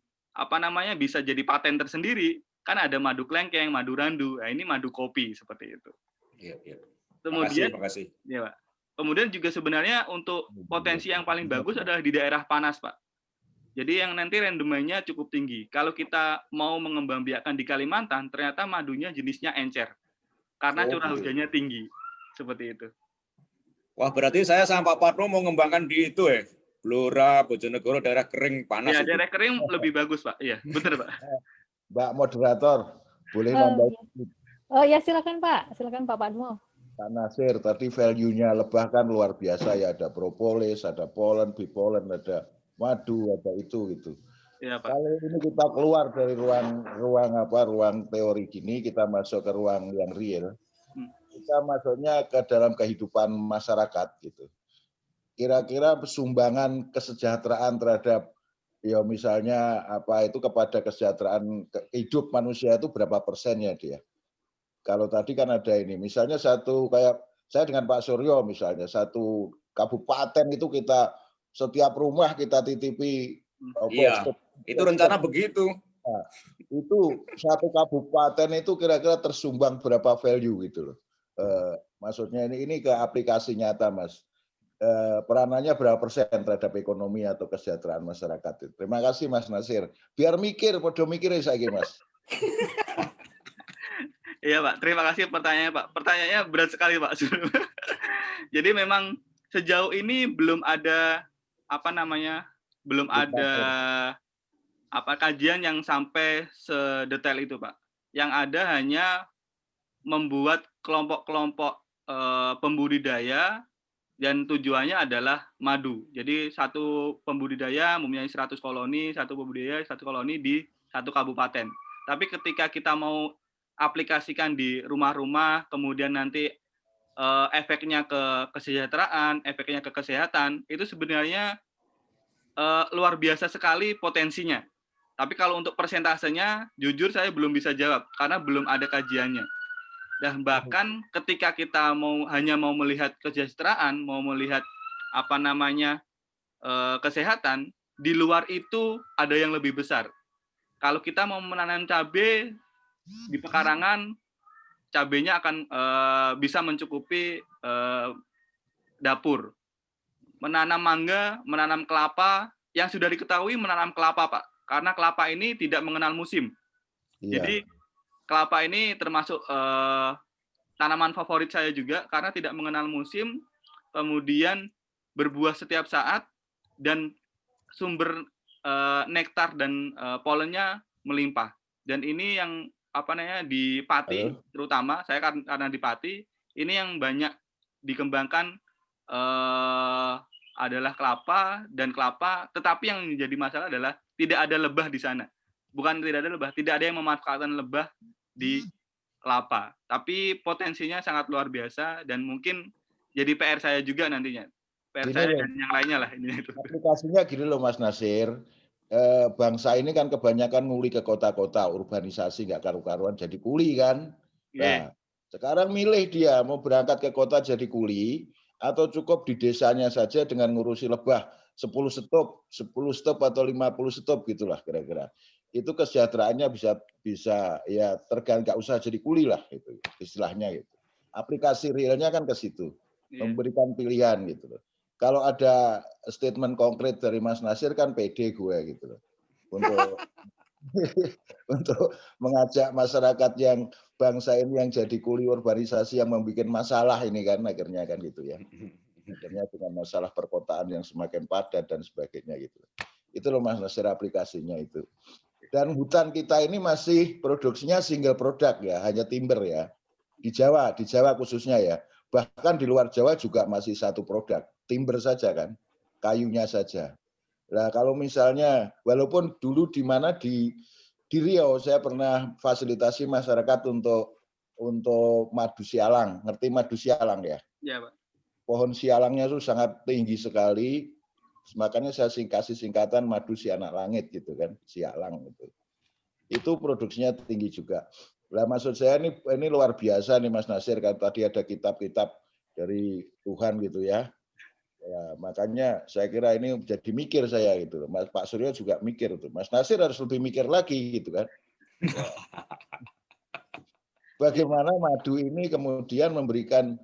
Speaker 3: bisa jadi paten tersendiri. Kan ada madu klengkeng, madu randu. Nah, ini madu kopi seperti itu.
Speaker 2: Iya, iya.
Speaker 3: Kemudian
Speaker 2: Makasih.
Speaker 3: ya, Pak. Kemudian juga sebenarnya untuk potensi yang paling bagus adalah di daerah panas, Pak. Jadi yang nanti rendemennya cukup tinggi. Kalau kita mau mengembangbiakkan di Kalimantan, ternyata madunya jenisnya encer. Karena curah hujannya tinggi. Seperti itu.
Speaker 2: Wah, berarti saya sama Pak Patmo mau ngembangkan di itu ya. Blora, Bojonegoro, daerah kering panas
Speaker 3: Ya,
Speaker 2: itu.
Speaker 3: daerah kering lebih bagus, Pak. Iya, benar, Pak.
Speaker 4: Mbak moderator, boleh
Speaker 1: Oh,
Speaker 4: nambah
Speaker 1: oh ya, silakan Pak Padmo.
Speaker 4: Pak Nasir, tadi value-nya lebah kan luar biasa ya, ada propolis, ada polen, bipolen, ada madu, ada itu gitu.
Speaker 3: Ya, Pak.
Speaker 4: Kalau ini kita keluar dari ruang teori gini, kita masuk ke ruang yang real. Kita masuknya ke dalam kehidupan masyarakat gitu. Kira-kira sumbangan kesejahteraan terhadap ya misalnya kepada kesejahteraan hidup manusia itu berapa persennya dia? Kalau tadi kan ada ini, misalnya satu kayak saya dengan Pak Suryo misalnya, satu kabupaten itu kita setiap rumah kita titipi.
Speaker 2: Iya, itu rencana begitu.
Speaker 4: Nah, itu satu kabupaten itu kira-kira tersumbang berapa value gitu loh. Maksudnya ini ke aplikasi nyata, Mas. Peranannya berapa persen terhadap ekonomi atau kesejahteraan masyarakat itu. Terima kasih Mas Nasir. Biar podo mikir saya Mas.
Speaker 3: Iya Pak, terima kasih pertanyaannya Pak. Pertanyaannya berat sekali Pak. Jadi memang sejauh ini belum ada kajian yang sampai sedetail itu Pak. Yang ada hanya membuat kelompok-kelompok pembudidaya dan tujuannya adalah madu. Jadi satu pembudidaya mempunyai 100 koloni, satu pembudidaya 1 koloni di satu kabupaten. Tapi ketika kita mau aplikasikan di rumah-rumah, kemudian nanti efeknya ke kesejahteraan, efeknya ke kesehatan, itu sebenarnya luar biasa sekali potensinya. Tapi kalau untuk persentasenya, jujur saya belum bisa jawab, karena belum ada kajiannya. Dan bahkan ketika kita hanya mau melihat kesejahteraan, mau melihat kesehatan, di luar itu ada yang lebih besar. Kalau kita mau menanam cabai di pekarangan, cabainya akan bisa mencukupi dapur. Menanam mangga, menanam kelapa, yang sudah diketahui menanam kelapa, Pak. Karena kelapa ini tidak mengenal musim. Iya. Jadi kelapa ini termasuk tanaman favorit saya juga karena tidak mengenal musim, kemudian berbuah setiap saat, dan sumber nektar dan polennya melimpah. Dan ini yang di Pati terutama, saya karena di Pati, ini yang banyak dikembangkan adalah kelapa, tetapi yang menjadi masalah adalah tidak ada lebah di sana. Bukan tidak ada lebah, tidak ada yang memanfaatkan lebah di kelapa. Tapi potensinya sangat luar biasa dan mungkin jadi PR saya juga nantinya. PR gini saya dan yang lainnya lah.
Speaker 4: Aplikasinya gini loh Mas Nasir, bangsa ini kan kebanyakan nguli ke kota-kota, urbanisasi nggak karu-karuan jadi kuli kan. Nah, sekarang milih dia mau berangkat ke kota jadi kuli atau cukup di desanya saja dengan ngurusi lebah 10 stop atau 50 stop gitulah kira-kira. Itu kesejahteraannya bisa ya nggak usah jadi kuli lah itu istilahnya gitu. Aplikasi realnya kan ke situ, memberikan pilihan gitu loh. Kalau ada statement konkret dari Mas Nasir kan pede gue gitu loh. Untuk mengajak masyarakat yang bangsa ini yang jadi kuli urbanisasi yang membuat masalah ini kan akhirnya kan gitu ya. Akhirnya dengan masalah perkotaan yang semakin padat dan sebagainya gitu. Itu loh Mas Nasir aplikasinya itu. Dan hutan kita ini masih produksinya single product ya, hanya timber ya. Di Jawa khususnya ya. Bahkan di luar Jawa juga masih satu produk, timber saja kan, kayunya saja. Nah kalau misalnya, walaupun dulu di Riau saya pernah fasilitasi masyarakat untuk madu sialang, ngerti madu sialang ya?
Speaker 3: Iya Pak.
Speaker 4: Pohon sialangnya itu sangat tinggi sekali, makanya saya kasih singkatan madu si anak langit gitu kan, sialang gitu. Itu produksinya tinggi juga. Nah, maksud saya ini luar biasa nih Mas Nasir, kan tadi ada kitab-kitab dari Tuhan gitu ya. Ya, makanya saya kira ini jadi mikir saya gitu. Mas Pak Suryo juga mikir tuh. Mas Nasir harus lebih mikir lagi gitu kan. Ya. Bagaimana madu ini kemudian memberikan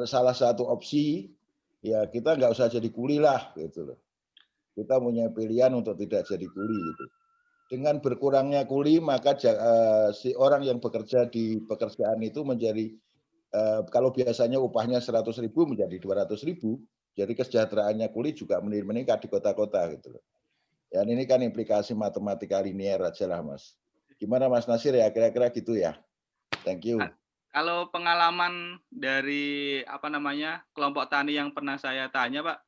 Speaker 4: salah satu opsi, ya kita nggak usah jadi kuli lah gitu loh. Kita punya pilihan untuk tidak jadi kuli gitu. Dengan berkurangnya kuli maka si orang yang bekerja di pekerjaan itu menjadi kalau biasanya upahnya 100.000 menjadi 200.000, jadi kesejahteraannya kuli juga meningkat di kota-kota gitu loh. Dan ini kan implikasi matematika linier aja lah Mas. Gimana Mas Nasir ya kira-kira gitu ya. Thank you.
Speaker 3: Kalau pengalaman dari kelompok tani yang pernah saya tanya, Pak,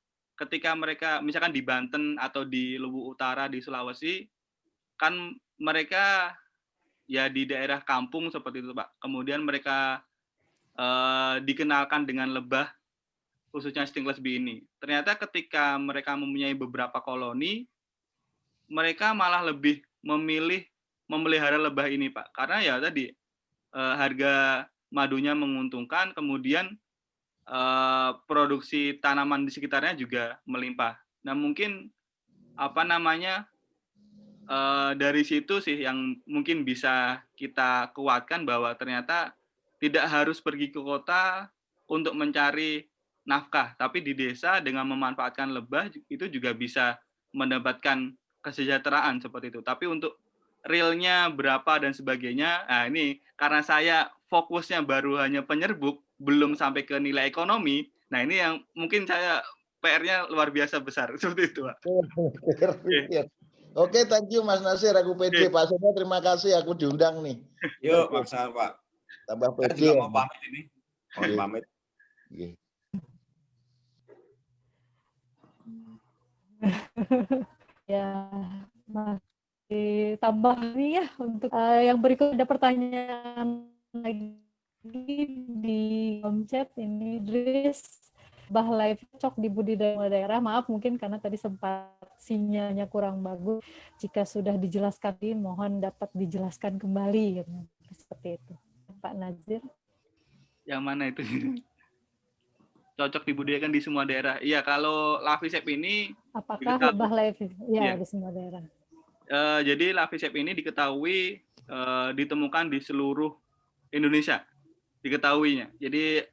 Speaker 3: ketika mereka misalkan di Banten atau di Luwu Utara di Sulawesi, kan mereka ya di daerah kampung seperti itu, Pak. Kemudian mereka dikenalkan dengan lebah, khususnya Stingless bee ini. Ternyata ketika mereka mempunyai beberapa koloni, mereka malah lebih memilih memelihara lebah ini, Pak. Karena ya tadi harga madunya menguntungkan, kemudian produksi tanaman di sekitarnya juga melimpah. Nah, mungkin dari situ sih yang mungkin bisa kita kuatkan bahwa ternyata tidak harus pergi ke kota untuk mencari nafkah, tapi di desa dengan memanfaatkan lebah itu juga bisa mendapatkan kesejahteraan seperti itu. Tapi untuk realnya berapa dan sebagainya, nah ini karena saya fokusnya baru hanya penyerbuk, belum sampai ke nilai ekonomi, nah ini yang mungkin saya PR-nya luar biasa besar, seperti itu, Pak.
Speaker 4: Oke, thank you Mas Nasir, aku pede. Pak Suryo terima kasih aku diundang nih.
Speaker 2: Yuk, maksa Pak.
Speaker 4: Tambah
Speaker 2: Saya
Speaker 4: pede.
Speaker 2: juga mau pamit ini. Mohon pamit.
Speaker 1: Ya, masih tambah nih ya untuk yang berikut ada pertanyaan lagi di kolom chat ini. Idris, bah live cocok di budidaya daerah. Maaf mungkin karena tadi sempat sinyalnya kurang bagus. Jika sudah dijelaskan, mohon dapat dijelaskan kembali. Seperti itu. Pak Nazir.
Speaker 3: Yang mana itu? Cocok dibudidayakan di semua daerah. Iya, kalau Lavisep ini
Speaker 1: apakah lebah live? Ya, di semua daerah.
Speaker 3: Jadi Lavisep ini diketahui ditemukan di seluruh Indonesia. Diketahuinya. Jadi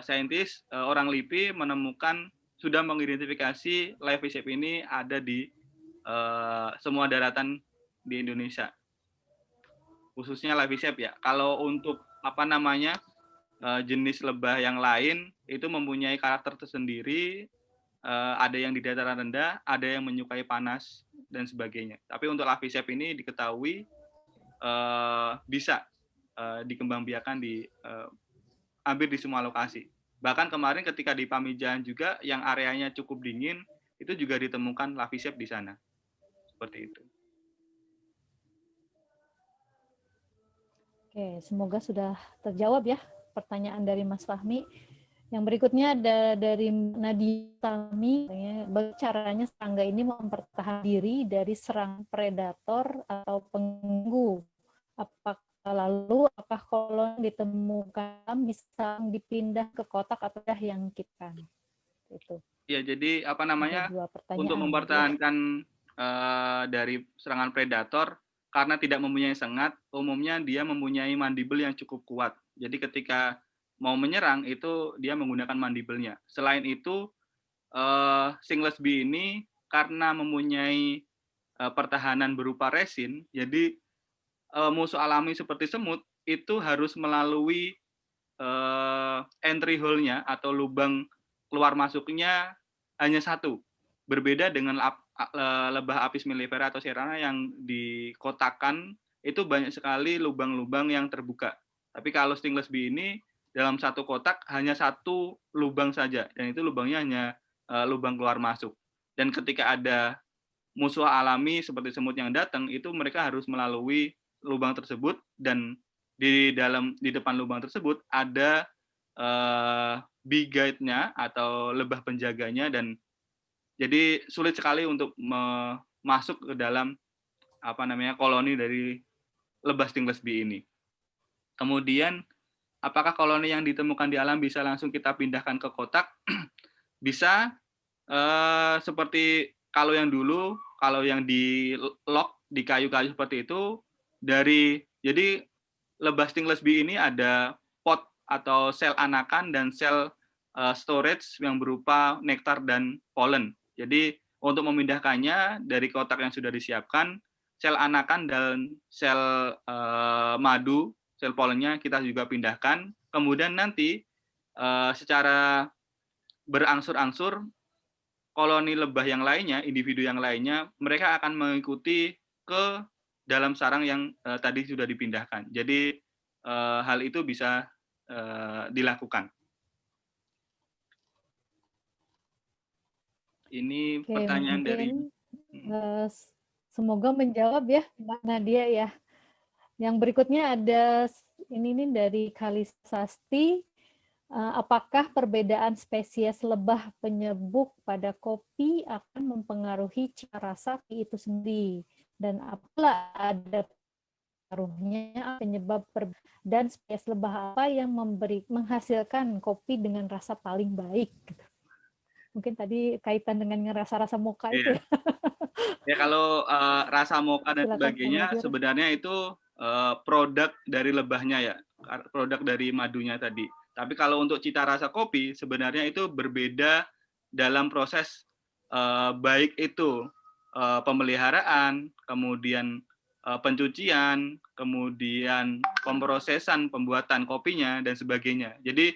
Speaker 3: saintis orang LIPI menemukan sudah mengidentifikasi Lavisep ini ada di semua daratan di Indonesia. Khususnya Lavisep ya. Kalau untuk jenis lebah yang lain itu mempunyai karakter tersendiri, ada yang di dataran rendah, ada yang menyukai panas dan sebagainya. Tapi untuk Lavisep ini diketahui bisa dikembangbiakan di hampir di semua lokasi. Bahkan kemarin ketika di Pamijahan juga yang areanya cukup dingin itu juga ditemukan Lavisep di sana. Seperti itu.
Speaker 1: Oke, semoga sudah terjawab ya pertanyaan dari Mas Fahmi. Yang berikutnya ada dari Nadia Tami, bagaimana caranya serangga ini mempertahankan diri dari serang predator atau pengganggu? Apakah koloni ditemukan bisa dipindah ke kotak atau yang kita? Itu.
Speaker 3: Ya, jadi untuk mempertahankan dari serangan predator, karena tidak mempunyai sengat, umumnya dia mempunyai mandibel yang cukup kuat. Jadi ketika mau menyerang itu dia menggunakan mandibelnya. Selain itu, Stingless bee ini karena mempunyai pertahanan berupa resin, jadi musuh alami seperti semut itu harus melalui entry hole-nya atau lubang keluar masuknya hanya satu. Berbeda dengan lebah Apis mellifera atau serrana yang dikotakan itu banyak sekali lubang-lubang yang terbuka. Tapi kalau Stingless bee ini dalam satu kotak hanya satu lubang saja, dan itu lubangnya hanya lubang keluar masuk. Dan ketika ada musuh alami seperti semut yang datang, itu mereka harus melalui lubang tersebut, dan di depan lubang tersebut ada bee guide-nya atau lebah penjaganya, dan jadi sulit sekali untuk masuk ke dalam koloni dari lebah Stingless bee ini. Kemudian apakah koloni yang ditemukan di alam bisa langsung kita pindahkan ke kotak? Bisa, seperti kalau yang dulu, kalau yang di lock di kayu-kayu seperti itu, jadi lebah stingless bee ini ada pot atau sel anakan dan sel storage yang berupa nektar dan polen. Jadi untuk memindahkannya dari kotak yang sudah disiapkan, sel anakan dan sel madu, sel polennya kita juga pindahkan. Kemudian nanti secara berangsur-angsur koloni lebah yang lainnya, individu yang lainnya, mereka akan mengikuti ke dalam sarang yang tadi sudah dipindahkan. Jadi hal itu bisa dilakukan. Ini
Speaker 1: Oke,
Speaker 3: pertanyaan
Speaker 1: mungkin
Speaker 3: dari
Speaker 1: semoga menjawab ya Mbak Nadia ya. Yang berikutnya ada ini nih dari Kalisasti. Apakah perbedaan spesies lebah penyebuk pada kopi akan mempengaruhi cita rasa kopi itu sendiri? Dan apabila ada pengaruhnya penyebab dan spesies lebah apa yang menghasilkan kopi dengan rasa paling baik? Mungkin tadi kaitan dengan rasa-rasa mocha itu ya.
Speaker 3: Ya kalau rasa mocha dan
Speaker 1: Silakan,
Speaker 3: sebagainya sebenarnya itu produk dari lebahnya ya, produk dari madunya tadi. Tapi kalau untuk cita rasa kopi sebenarnya itu berbeda dalam proses baik itu pemeliharaan, kemudian pencucian, kemudian pemrosesan, pembuatan kopinya dan sebagainya. Jadi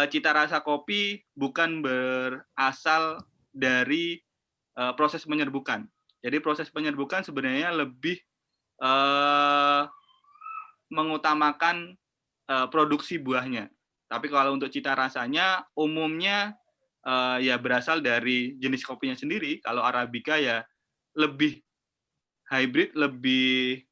Speaker 3: cita rasa kopi bukan berasal dari proses penyerbukan. Jadi proses penyerbukan sebenarnya lebih mengutamakan produksi buahnya. Tapi kalau untuk cita rasanya umumnya ya berasal dari jenis kopinya sendiri. Kalau Arabica ya lebih hybrid, lebih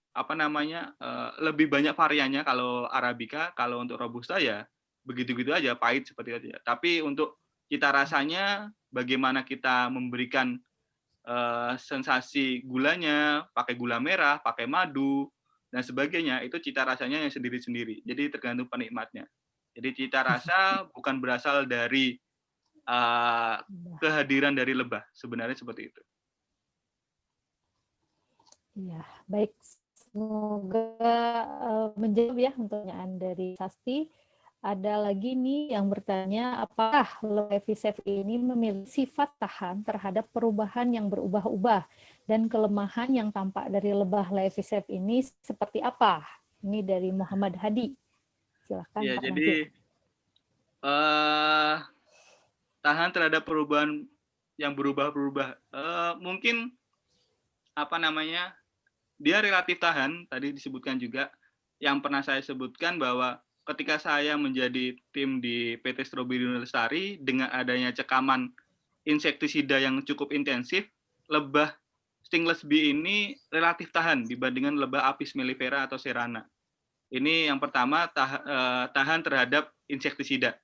Speaker 3: lebih banyak variannya kalau Arabica. Kalau untuk Robusta ya begitu-begitu aja, pahit seperti itu ya. Tapi untuk cita rasanya, bagaimana kita memberikan sensasi gulanya, pakai gula merah, pakai madu, dan sebagainya, itu cita rasanya yang sendiri-sendiri. Jadi tergantung penikmatnya. Jadi cita rasa bukan berasal dari kehadiran dari lebah, sebenarnya seperti itu.
Speaker 1: Ya, baik. Semoga menjawab ya untuk pertanyaan dari Sasti. Ada lagi nih yang bertanya, apakah Levisef ini memiliki sifat tahan terhadap perubahan yang berubah-ubah dan kelemahan yang tampak dari lebah Levisef ini seperti apa? Ini dari Muhammad Hadi. Silakan
Speaker 3: Ya,
Speaker 1: Pak
Speaker 3: jadi tahan terhadap perubahan yang berubah-berubah. Mungkin dia relatif tahan. Tadi disebutkan juga yang pernah saya sebutkan bahwa ketika saya menjadi tim di PT Stroberi Lestari, dengan adanya cekaman insektisida yang cukup intensif, lebah stingless bee ini relatif tahan dibandingkan lebah Apis mellifera atau serrana. Ini yang pertama, tahan terhadap insektisida.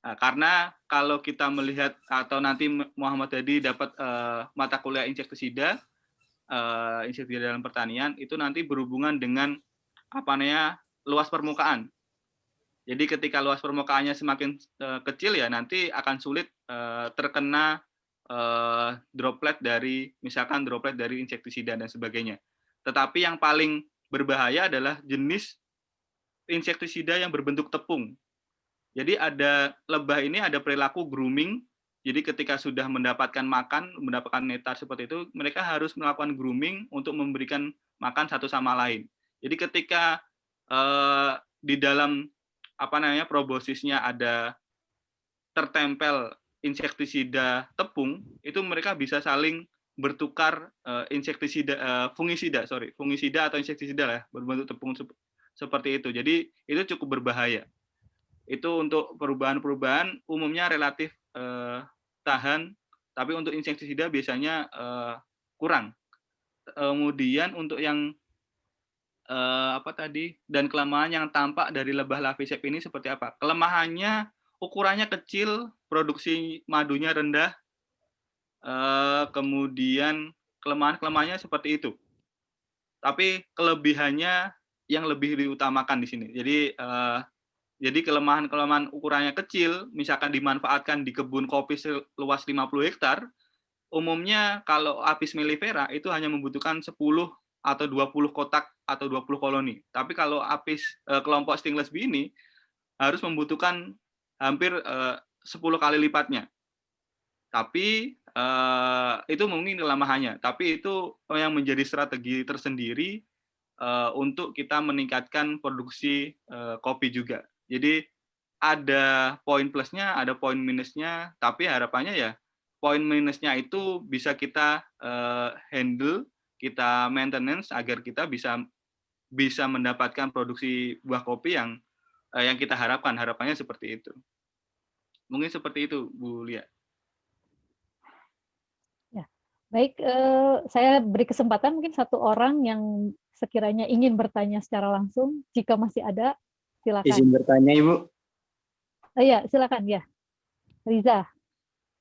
Speaker 3: Nah, karena kalau kita melihat atau nanti Muhammad tadi dapat mata kuliah insektisida dalam pertanian, itu nanti berhubungan dengan luas permukaan. Jadi ketika luas permukaannya semakin kecil ya nanti akan sulit terkena droplet dari insektisida dan sebagainya. Tetapi yang paling berbahaya adalah jenis insektisida yang berbentuk tepung. Jadi lebah ini ada perilaku grooming. Jadi ketika sudah mendapatkan nektar seperti itu, mereka harus melakukan grooming untuk memberikan makan satu sama lain. Jadi ketika di dalam probosisnya ada tertempel insektisida tepung, itu mereka bisa saling bertukar fungisida atau insektisida lah berbentuk tepung seperti itu. Jadi itu cukup berbahaya. Itu untuk perubahan-perubahan umumnya relatif tahan, tapi untuk insektisida biasanya kurang. Kemudian untuk yang dan kelemahan yang tampak dari lebah Levisef ini seperti apa? Kelemahannya ukurannya kecil, produksi madunya rendah, kemudian kelemahannya seperti itu. Tapi kelebihannya yang lebih diutamakan di sini. Jadi Jadi kelemahan-kelemahan ukurannya kecil, misalkan dimanfaatkan di kebun kopi seluas 50 hektar, umumnya kalau apis mellifera itu hanya membutuhkan 10 atau 20 kotak atau 20 koloni. Tapi kalau apis kelompok Stingless bee ini harus membutuhkan hampir 10 kali lipatnya. Tapi itu mungkin kelemahannya. Tapi itu yang menjadi strategi tersendiri untuk kita meningkatkan produksi kopi juga. Jadi ada poin plusnya, ada poin minusnya, tapi harapannya ya poin minusnya itu bisa kita handle, kita maintenance agar kita bisa mendapatkan produksi buah kopi yang kita harapkan. Harapannya seperti itu. Mungkin seperti itu, Bu Lia.
Speaker 1: Ya, baik. Saya beri kesempatan mungkin satu orang yang sekiranya ingin bertanya secara langsung. Jika masih ada, silakan.
Speaker 5: Izin bertanya, Ibu.
Speaker 1: Ya, silakan ya. Riza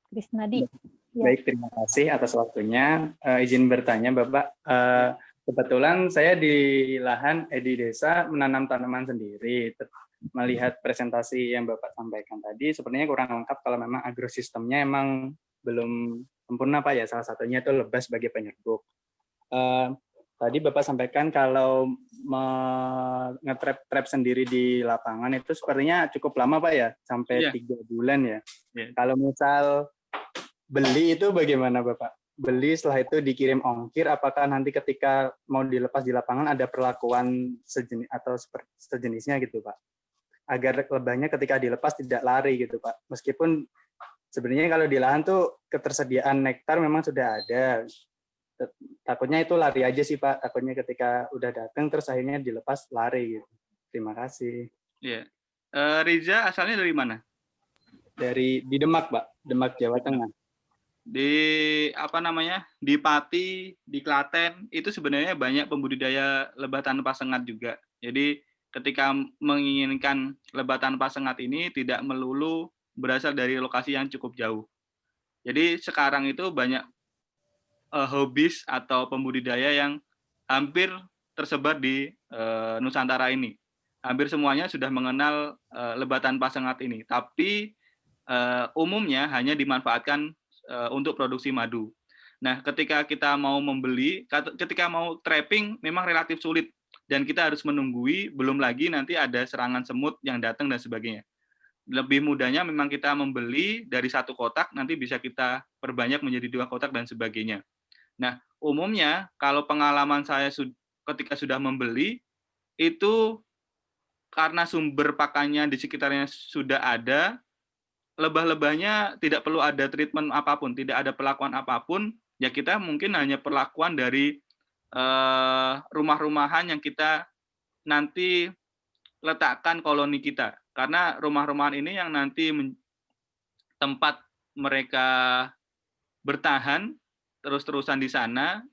Speaker 1: Krisnadi. Ya.
Speaker 5: Baik, terima kasih atas waktunya. Izin bertanya, Bapak. Kebetulan saya di di desa menanam tanaman sendiri. Melihat presentasi yang Bapak sampaikan tadi, sepertinya kurang lengkap kalau memang agrosistemnya emang belum sempurna, Pak ya. Salah satunya itu lebah sebagai penyerbuk. Tadi Bapak sampaikan kalau nge-trap sendiri di lapangan itu sepertinya cukup lama, Pak ya, sampai 3 bulan ya. Kalau misal beli itu bagaimana, Bapak? Beli setelah itu dikirim ongkir, apakah nanti ketika mau dilepas di lapangan ada perlakuan sejenis atau sejenisnya gitu, Pak? Agar lebahnya ketika dilepas tidak lari gitu, Pak. Meskipun sebenarnya kalau di lahan tuh ketersediaan nektar memang sudah ada. Takutnya itu lari aja sih, Pak. Takutnya ketika udah datang terus akhirnya dilepas lari gitu. Terima kasih.
Speaker 3: Iya. Riza asalnya dari mana?
Speaker 5: Di Demak, Pak. Demak, Jawa Tengah.
Speaker 3: Di di Pati, di Klaten itu sebenarnya banyak pembudidaya lebah tanpa sengat juga. Jadi ketika menginginkan lebah tanpa sengat ini tidak melulu berasal dari lokasi yang cukup jauh. Jadi sekarang itu banyak hobis atau pembudidaya yang hampir tersebar di Nusantara ini. Hampir semuanya sudah mengenal lebah tanpa sengat ini. Tapi umumnya hanya dimanfaatkan untuk produksi madu. Nah, ketika kita mau membeli, ketika mau trapping memang relatif sulit dan kita harus menunggui, belum lagi nanti ada serangan semut yang datang dan sebagainya. Lebih mudahnya memang kita membeli dari 1 kotak, nanti bisa kita perbanyak menjadi 2 kotak dan sebagainya. Nah, umumnya kalau pengalaman saya ketika sudah membeli, itu karena sumber pakannya di sekitarnya sudah ada, lebah-lebahnya tidak perlu ada treatment apapun, tidak ada perlakuan apapun, ya kita mungkin hanya perlakuan dari rumah-rumahan yang kita nanti letakkan koloni kita. Karena rumah-rumahan ini yang nanti tempat mereka bertahan terus-terusan di sana.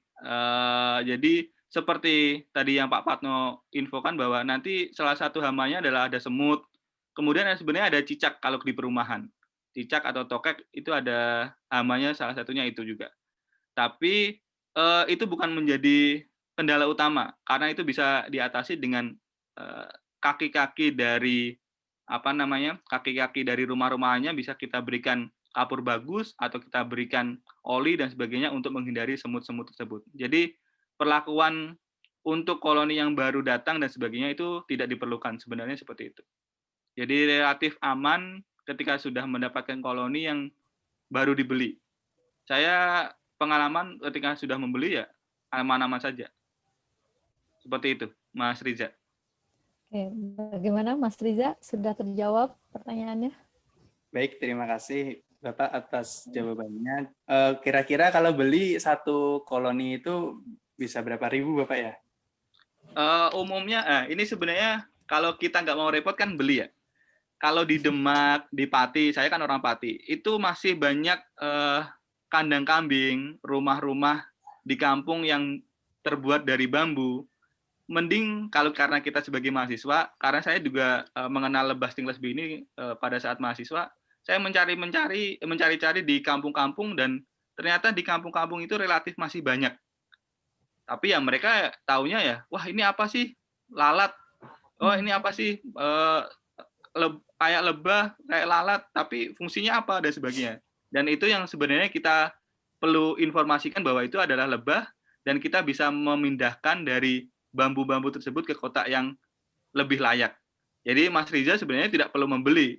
Speaker 3: Jadi seperti tadi yang Pak Patno infokan bahwa nanti salah satu hamanya adalah ada semut. Kemudian sebenarnya ada cicak kalau di perumahan. Cicak atau tokek itu ada hamanya, salah satunya itu juga. Tapi itu bukan menjadi kendala utama karena itu bisa diatasi dengan kaki-kaki dari kaki-kaki dari rumah-rumahannya bisa kita berikan kapur bagus atau kita berikan oli dan sebagainya untuk menghindari semut-semut tersebut. Jadi perlakuan untuk koloni yang baru datang dan sebagainya itu tidak diperlukan, sebenarnya seperti itu. Jadi relatif aman ketika sudah mendapatkan koloni yang baru dibeli. Saya pengalaman ketika sudah membeli ya aman-aman saja. Seperti itu, Mas Riza.
Speaker 1: Oke, bagaimana Mas Riza? Sudah terjawab pertanyaannya?
Speaker 5: Baik, terima kasih Bapak atas jawabannya. Kira-kira kalau beli 1 koloni itu bisa berapa ribu Bapak ya?
Speaker 3: Umumnya, ini sebenarnya kalau kita nggak mau repot kan beli ya. Kalau di Demak, di Pati, saya kan orang Pati, itu masih banyak kandang kambing, rumah-rumah di kampung yang terbuat dari bambu. Mending kalau karena kita sebagai mahasiswa, karena saya juga mengenal lebah Stingless bee ini pada saat mahasiswa, saya mencari-cari di kampung-kampung dan ternyata di kampung-kampung itu relatif masih banyak. Tapi ya mereka taunya ya, wah ini apa sih lalat? Oh ini apa sih kayak lebah, kayak lalat, tapi fungsinya apa dan sebagainya. Dan itu yang sebenarnya kita perlu informasikan bahwa itu adalah lebah dan kita bisa memindahkan dari bambu-bambu tersebut ke kotak yang lebih layak. Jadi Mas Riza sebenarnya tidak perlu membeli.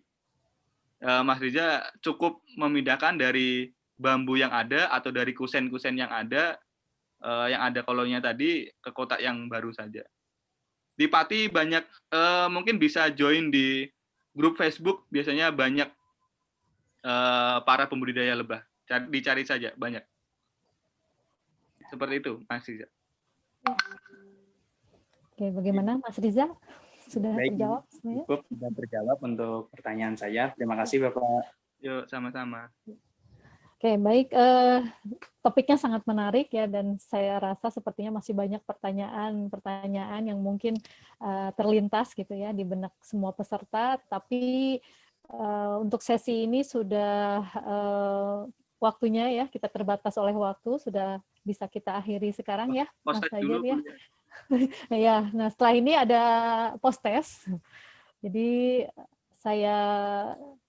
Speaker 3: Mas Riza cukup memindahkan dari bambu yang ada atau dari kusen-kusen yang ada koloninya tadi ke kotak yang baru saja. Di Pati banyak, mungkin bisa join di grup Facebook, biasanya banyak para pembudidaya lebah. Dicari saja, banyak. Seperti itu, Mas Riza.
Speaker 1: Oke, bagaimana Mas Riza? Sudah
Speaker 5: Baik,
Speaker 1: terjawab semuanya?
Speaker 5: cukup sudah terjawab untuk pertanyaan saya. Terima kasih Bapak.
Speaker 3: Yuk, sama-sama.
Speaker 1: Oke, baik. Topiknya sangat menarik ya, dan saya rasa sepertinya masih banyak pertanyaan-pertanyaan yang mungkin terlintas gitu ya di benak semua peserta. Tapi untuk sesi ini sudah waktunya ya, kita terbatas oleh waktu, sudah bisa kita akhiri sekarang ya, Mas Fajar ya. Ya, nah setelah ini ada post-test. Jadi saya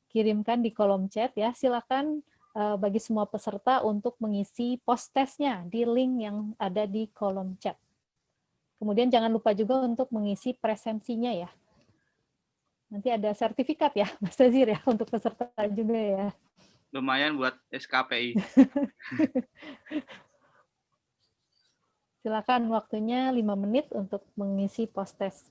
Speaker 1: kirimkan di kolom chat ya, silakan bagi semua peserta untuk mengisi post-testnya di link yang ada di kolom chat. Kemudian jangan lupa juga untuk mengisi presensinya ya. Nanti ada sertifikat ya, Mas Tazir ya, untuk peserta juga ya.
Speaker 3: Lumayan buat SKPI.
Speaker 1: Silakan, waktunya 5 menit untuk mengisi post-test.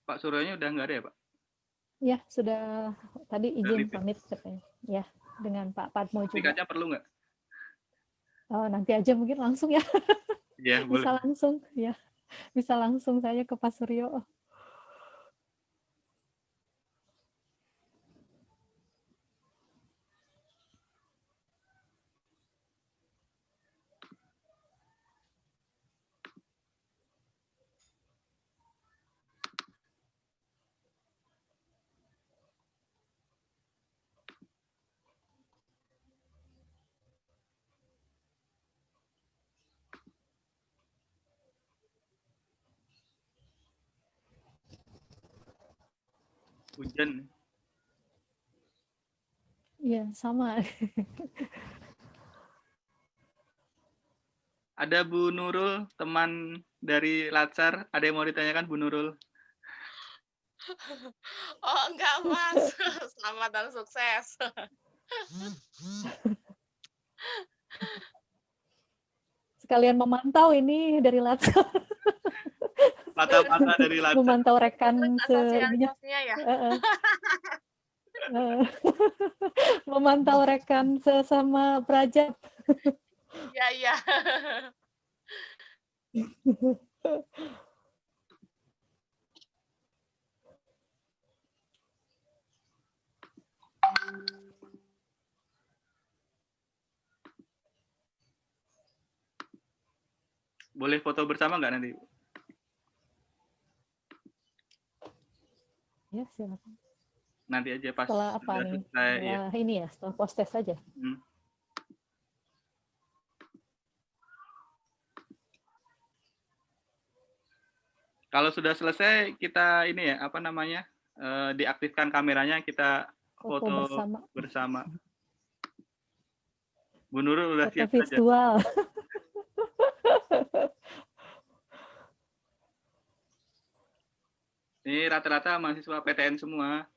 Speaker 3: Pak Suryonya udah nggak ada ya, Pak?
Speaker 1: Ya, sudah tadi izin pamit katanya. Ya, dengan Pak Padmo juga.
Speaker 3: Sertifikatnya perlu nggak?
Speaker 1: Oh, nanti aja mungkin langsung ya.
Speaker 3: Ya,
Speaker 1: bisa
Speaker 3: boleh.
Speaker 1: langsung ya. Bisa langsung saya ke Pak Suryo.
Speaker 3: Hujan.
Speaker 1: Iya, sama.
Speaker 3: Ada Bu Nurul, teman dari Latsar. Ada yang mau ditanyakan, Bu Nurul?
Speaker 6: Oh, enggak, Mas. Selamat dan sukses.
Speaker 1: Sekalian memantau ini dari Latsar.
Speaker 3: Mata-mata dari Latsar.
Speaker 1: Memantau rekan
Speaker 6: ya.
Speaker 1: Memantau rekan sesama Prajat.
Speaker 6: Iya.
Speaker 3: Boleh foto bersama nggak nanti?
Speaker 1: Ya, silakan.
Speaker 3: Nanti aja pas
Speaker 1: setelah apa nih?
Speaker 3: Selesai,
Speaker 1: setelah ini ya, setelah post-test saja.
Speaker 3: Kalau sudah selesai, kita ini ya, apa namanya, diaktifkan kameranya, kita foto bersama. Bu Nurul udah siap
Speaker 1: virtual.
Speaker 3: Ini rata-rata mahasiswa PTN semua.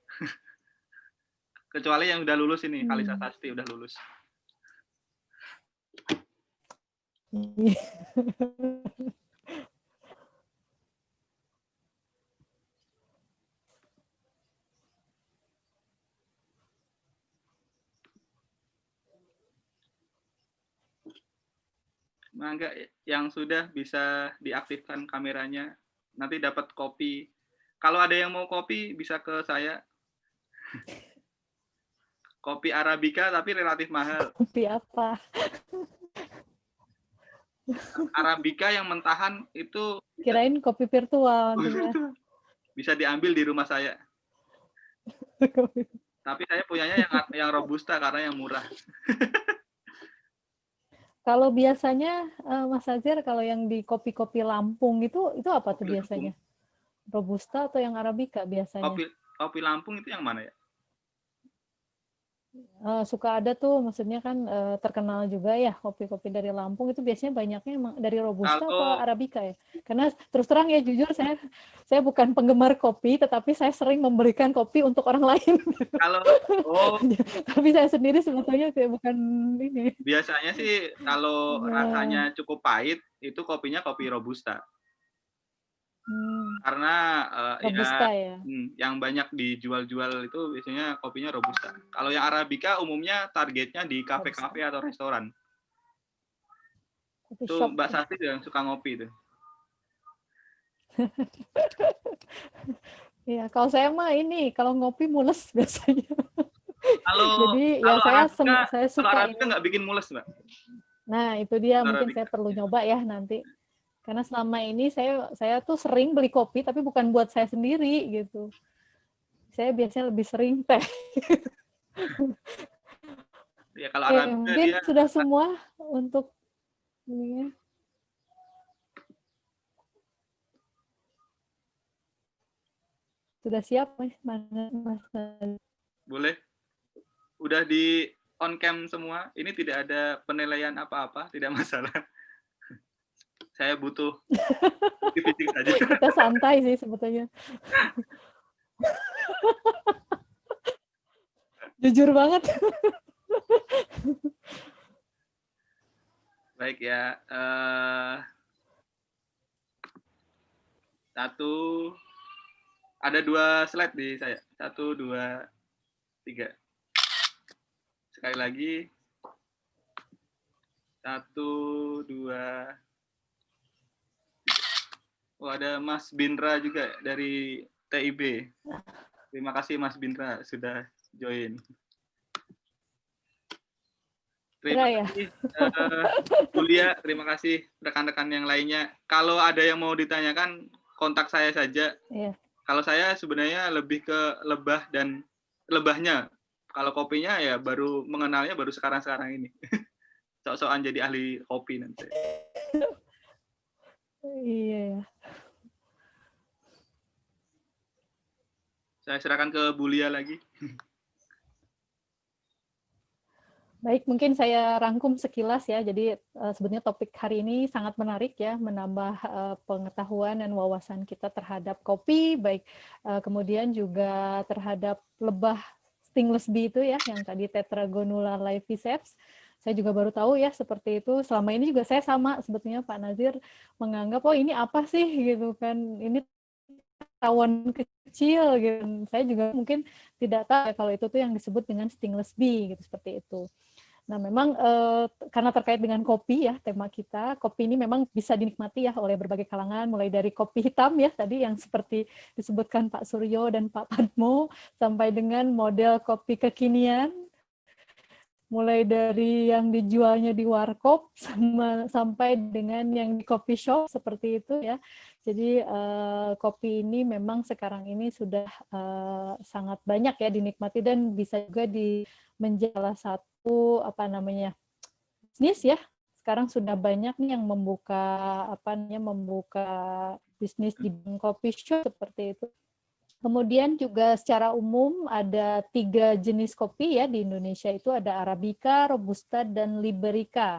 Speaker 3: Kecuali yang udah lulus ini, Kalisa Sasti udah lulus. Mangga yang sudah bisa diaktifkan kameranya, nanti dapat kopi. Kalau ada yang mau kopi bisa ke saya. Kopi Arabica tapi relatif mahal.
Speaker 1: Kopi apa?
Speaker 3: Arabica yang mentahan itu.
Speaker 1: Kirain kopi virtual.
Speaker 3: Bisa diambil di rumah saya. Tapi saya punyanya yang robusta karena yang murah.
Speaker 1: Kalau biasanya Mas Azir, kalau yang di kopi-kopi Lampung itu apa tuh biasanya? Robusta atau yang Arabica biasanya?
Speaker 3: Kopi Lampung itu yang mana ya?
Speaker 1: Suka ada tuh, maksudnya kan terkenal juga ya kopi-kopi dari Lampung itu biasanya banyaknya emang dari Robusta atau Arabica ya? Karena terus terang ya jujur saya bukan penggemar kopi, tetapi saya sering memberikan kopi untuk orang lain. Tapi saya sendiri sebetulnya saya bukan ini.
Speaker 3: Biasanya sih kalau rasanya cukup pahit itu kopinya kopi Robusta. Karena
Speaker 1: Robusta ya.
Speaker 3: Yang banyak dijual-jual itu biasanya kopinya Robusta. Kalau yang Arabica umumnya targetnya di kafe-kafe atau restoran. Itu Mbak Sasti yang suka ngopi itu.
Speaker 1: Iya, kalau saya mah ini kalau ngopi mules biasanya.
Speaker 3: Jadi
Speaker 1: ya saya suka.
Speaker 3: Kalau Arabica nggak bikin mules, Mbak.
Speaker 1: Nah itu dia mungkin saya perlu nyoba ya nanti. Karena selama ini saya tuh sering beli kopi tapi bukan buat saya sendiri gitu. Saya biasanya lebih sering teh.
Speaker 3: Ya kalau Arabica
Speaker 1: mungkin sudah semua untuk ini. Sudah siap Mas?
Speaker 3: Boleh. Udah di on cam semua. Ini tidak ada penilaian apa-apa, tidak masalah. Saya butuh fisik saja.
Speaker 1: Kita santai sih sebetulnya. Jujur banget.
Speaker 3: Baik ya. Ada 2 slide di saya. 1, 2, 3. Sekali lagi. 1, 2. Oh, ada Mas Bindra juga dari TIB. Terima kasih Mas Bindra sudah join. Terima kasih Julia, terima kasih rekan-rekan yang lainnya. Kalau ada yang mau ditanyakan, kontak saya saja.
Speaker 1: Iya.
Speaker 3: Kalau saya sebenarnya lebih ke lebah dan lebahnya. Kalau kopinya ya baru mengenalnya baru sekarang-sekarang ini. Sok-sokan jadi ahli kopi nanti.
Speaker 1: Iya.
Speaker 3: Saya serahkan ke Bulia lagi.
Speaker 1: Baik, mungkin saya rangkum sekilas ya. Jadi sebenarnya topik hari ini sangat menarik ya, menambah pengetahuan dan wawasan kita terhadap kopi, baik kemudian juga terhadap lebah stingless bee itu ya, yang tadi Tetragonula laeviceps. Saya juga baru tahu ya seperti itu. Selama ini juga saya sama sebetulnya Pak Nazir menganggap oh ini apa sih gitu kan, ini tawon kecil gitu. Saya juga mungkin tidak tahu ya, kalau itu tuh yang disebut dengan stingless bee gitu, seperti itu. Nah, memang karena terkait dengan kopi ya, tema kita, kopi ini memang bisa dinikmati ya oleh berbagai kalangan, mulai dari kopi hitam ya, tadi yang seperti disebutkan Pak Suryo dan Pak Padmo, sampai dengan model kopi kekinian, mulai dari yang dijualnya di warkop, sampai dengan yang di coffee shop, seperti itu ya. Jadi kopi ini memang sekarang ini sudah sangat banyak ya dinikmati dan bisa juga menjadi salah satu bisnis ya. Sekarang sudah banyak nih yang membuka bisnis di coffee shop seperti itu. Kemudian juga secara umum ada 3 jenis kopi ya di Indonesia, itu ada Arabica, Robusta, dan Liberica.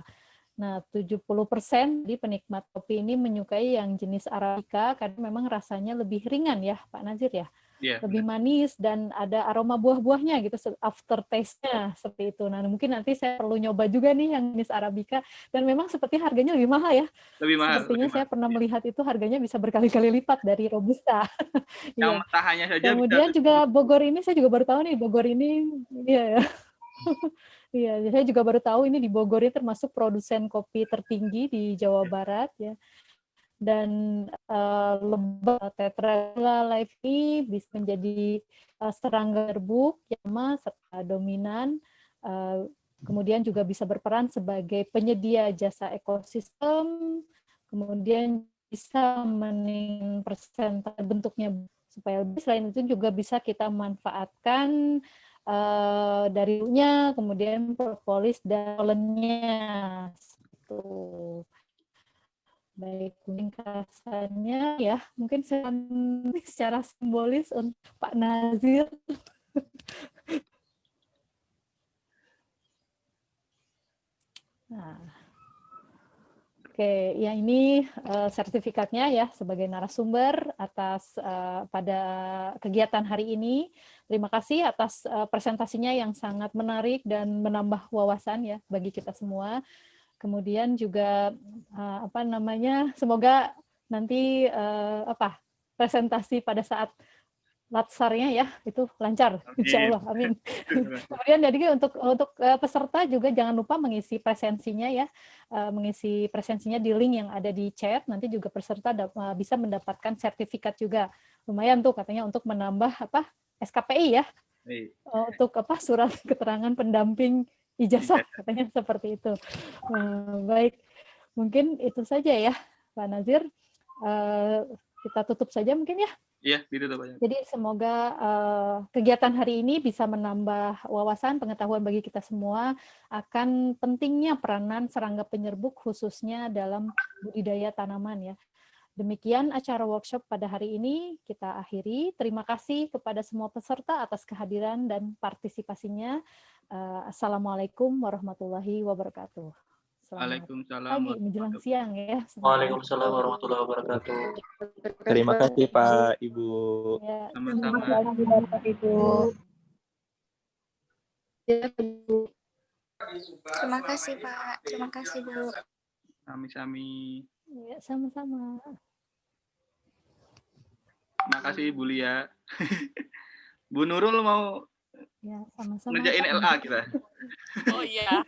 Speaker 1: Nah, 70% di penikmat kopi ini menyukai yang jenis Arabica karena memang rasanya lebih ringan ya, Pak Nazir ya. Yeah, lebih manis dan ada aroma buah-buahnya gitu, aftertaste-nya seperti itu. Nah, mungkin nanti saya perlu nyoba juga nih yang jenis Arabica dan memang seperti harganya lebih mahal ya.
Speaker 3: Lebih mahal.
Speaker 1: Sepertinya saya pernah melihat itu harganya bisa berkali-kali lipat dari Robusta.
Speaker 3: Yang mentahannya saja.
Speaker 1: Kemudian juga Bogor ini saya juga baru tahu nih, Bogor ini iya ya. Iya, saya juga baru tahu ini di Bogor ini termasuk produsen kopi tertinggi di Jawa Barat ya. Dan lebah Tetragonula laevi bisa menjadi serangga serbuk, Yama, serta dominan. Kemudian juga bisa berperan sebagai penyedia jasa ekosistem. Kemudian bisa meningkatkan persentase bentuknya supaya lebih. Selain itu juga bisa kita manfaatkan darinya, kemudian propolis dan polennya. wabarakatuh. Baik, ringkasannya ya, mungkin secara simbolis untuk Pak Nazir. Nah, oke, ya ini sertifikatnya ya sebagai narasumber atas pada kegiatan hari ini. Terima kasih atas presentasinya yang sangat menarik dan menambah wawasan ya bagi kita semua. Kemudian juga semoga nanti presentasi pada saat latsarnya ya itu lancar, insya Allah, amin. Kemudian jadi untuk peserta juga jangan lupa mengisi presensinya ya, mengisi presensinya di link yang ada di chat. Nanti juga peserta bisa mendapatkan sertifikat juga, lumayan tuh katanya untuk menambah SKPI ya, untuk surat keterangan pendamping ijazah katanya seperti itu. Baik, mungkin itu saja ya Pak Nazir. Kita tutup saja mungkin ya.
Speaker 3: Iya, ditutup aja.
Speaker 1: Jadi semoga kegiatan hari ini bisa menambah wawasan pengetahuan bagi kita semua akan pentingnya peranan serangga penyerbuk khususnya dalam budidaya tanaman ya. Demikian acara workshop pada hari ini kita akhiri. Terima kasih kepada semua peserta atas kehadiran dan partisipasinya. Assalamualaikum warahmatullahi wabarakatuh.
Speaker 3: Waalaikumsalam.
Speaker 1: Pagi menjelang siang ya.
Speaker 7: Waalaikumsalam warahmatullahi wabarakatuh. Terima kasih Pak, Ibu.
Speaker 1: Ya,
Speaker 3: Sama-sama.
Speaker 1: terima kasih Bapak Ibu.
Speaker 8: Terima kasih Pak. Terima kasih Bu.
Speaker 3: Sami-sami.
Speaker 1: Ya, sama-sama.
Speaker 3: Terima kasih Bu Lia. Bu Nurul mau
Speaker 1: Ya, sama-sama.
Speaker 3: ngerjain LA kita.
Speaker 6: Oh iya.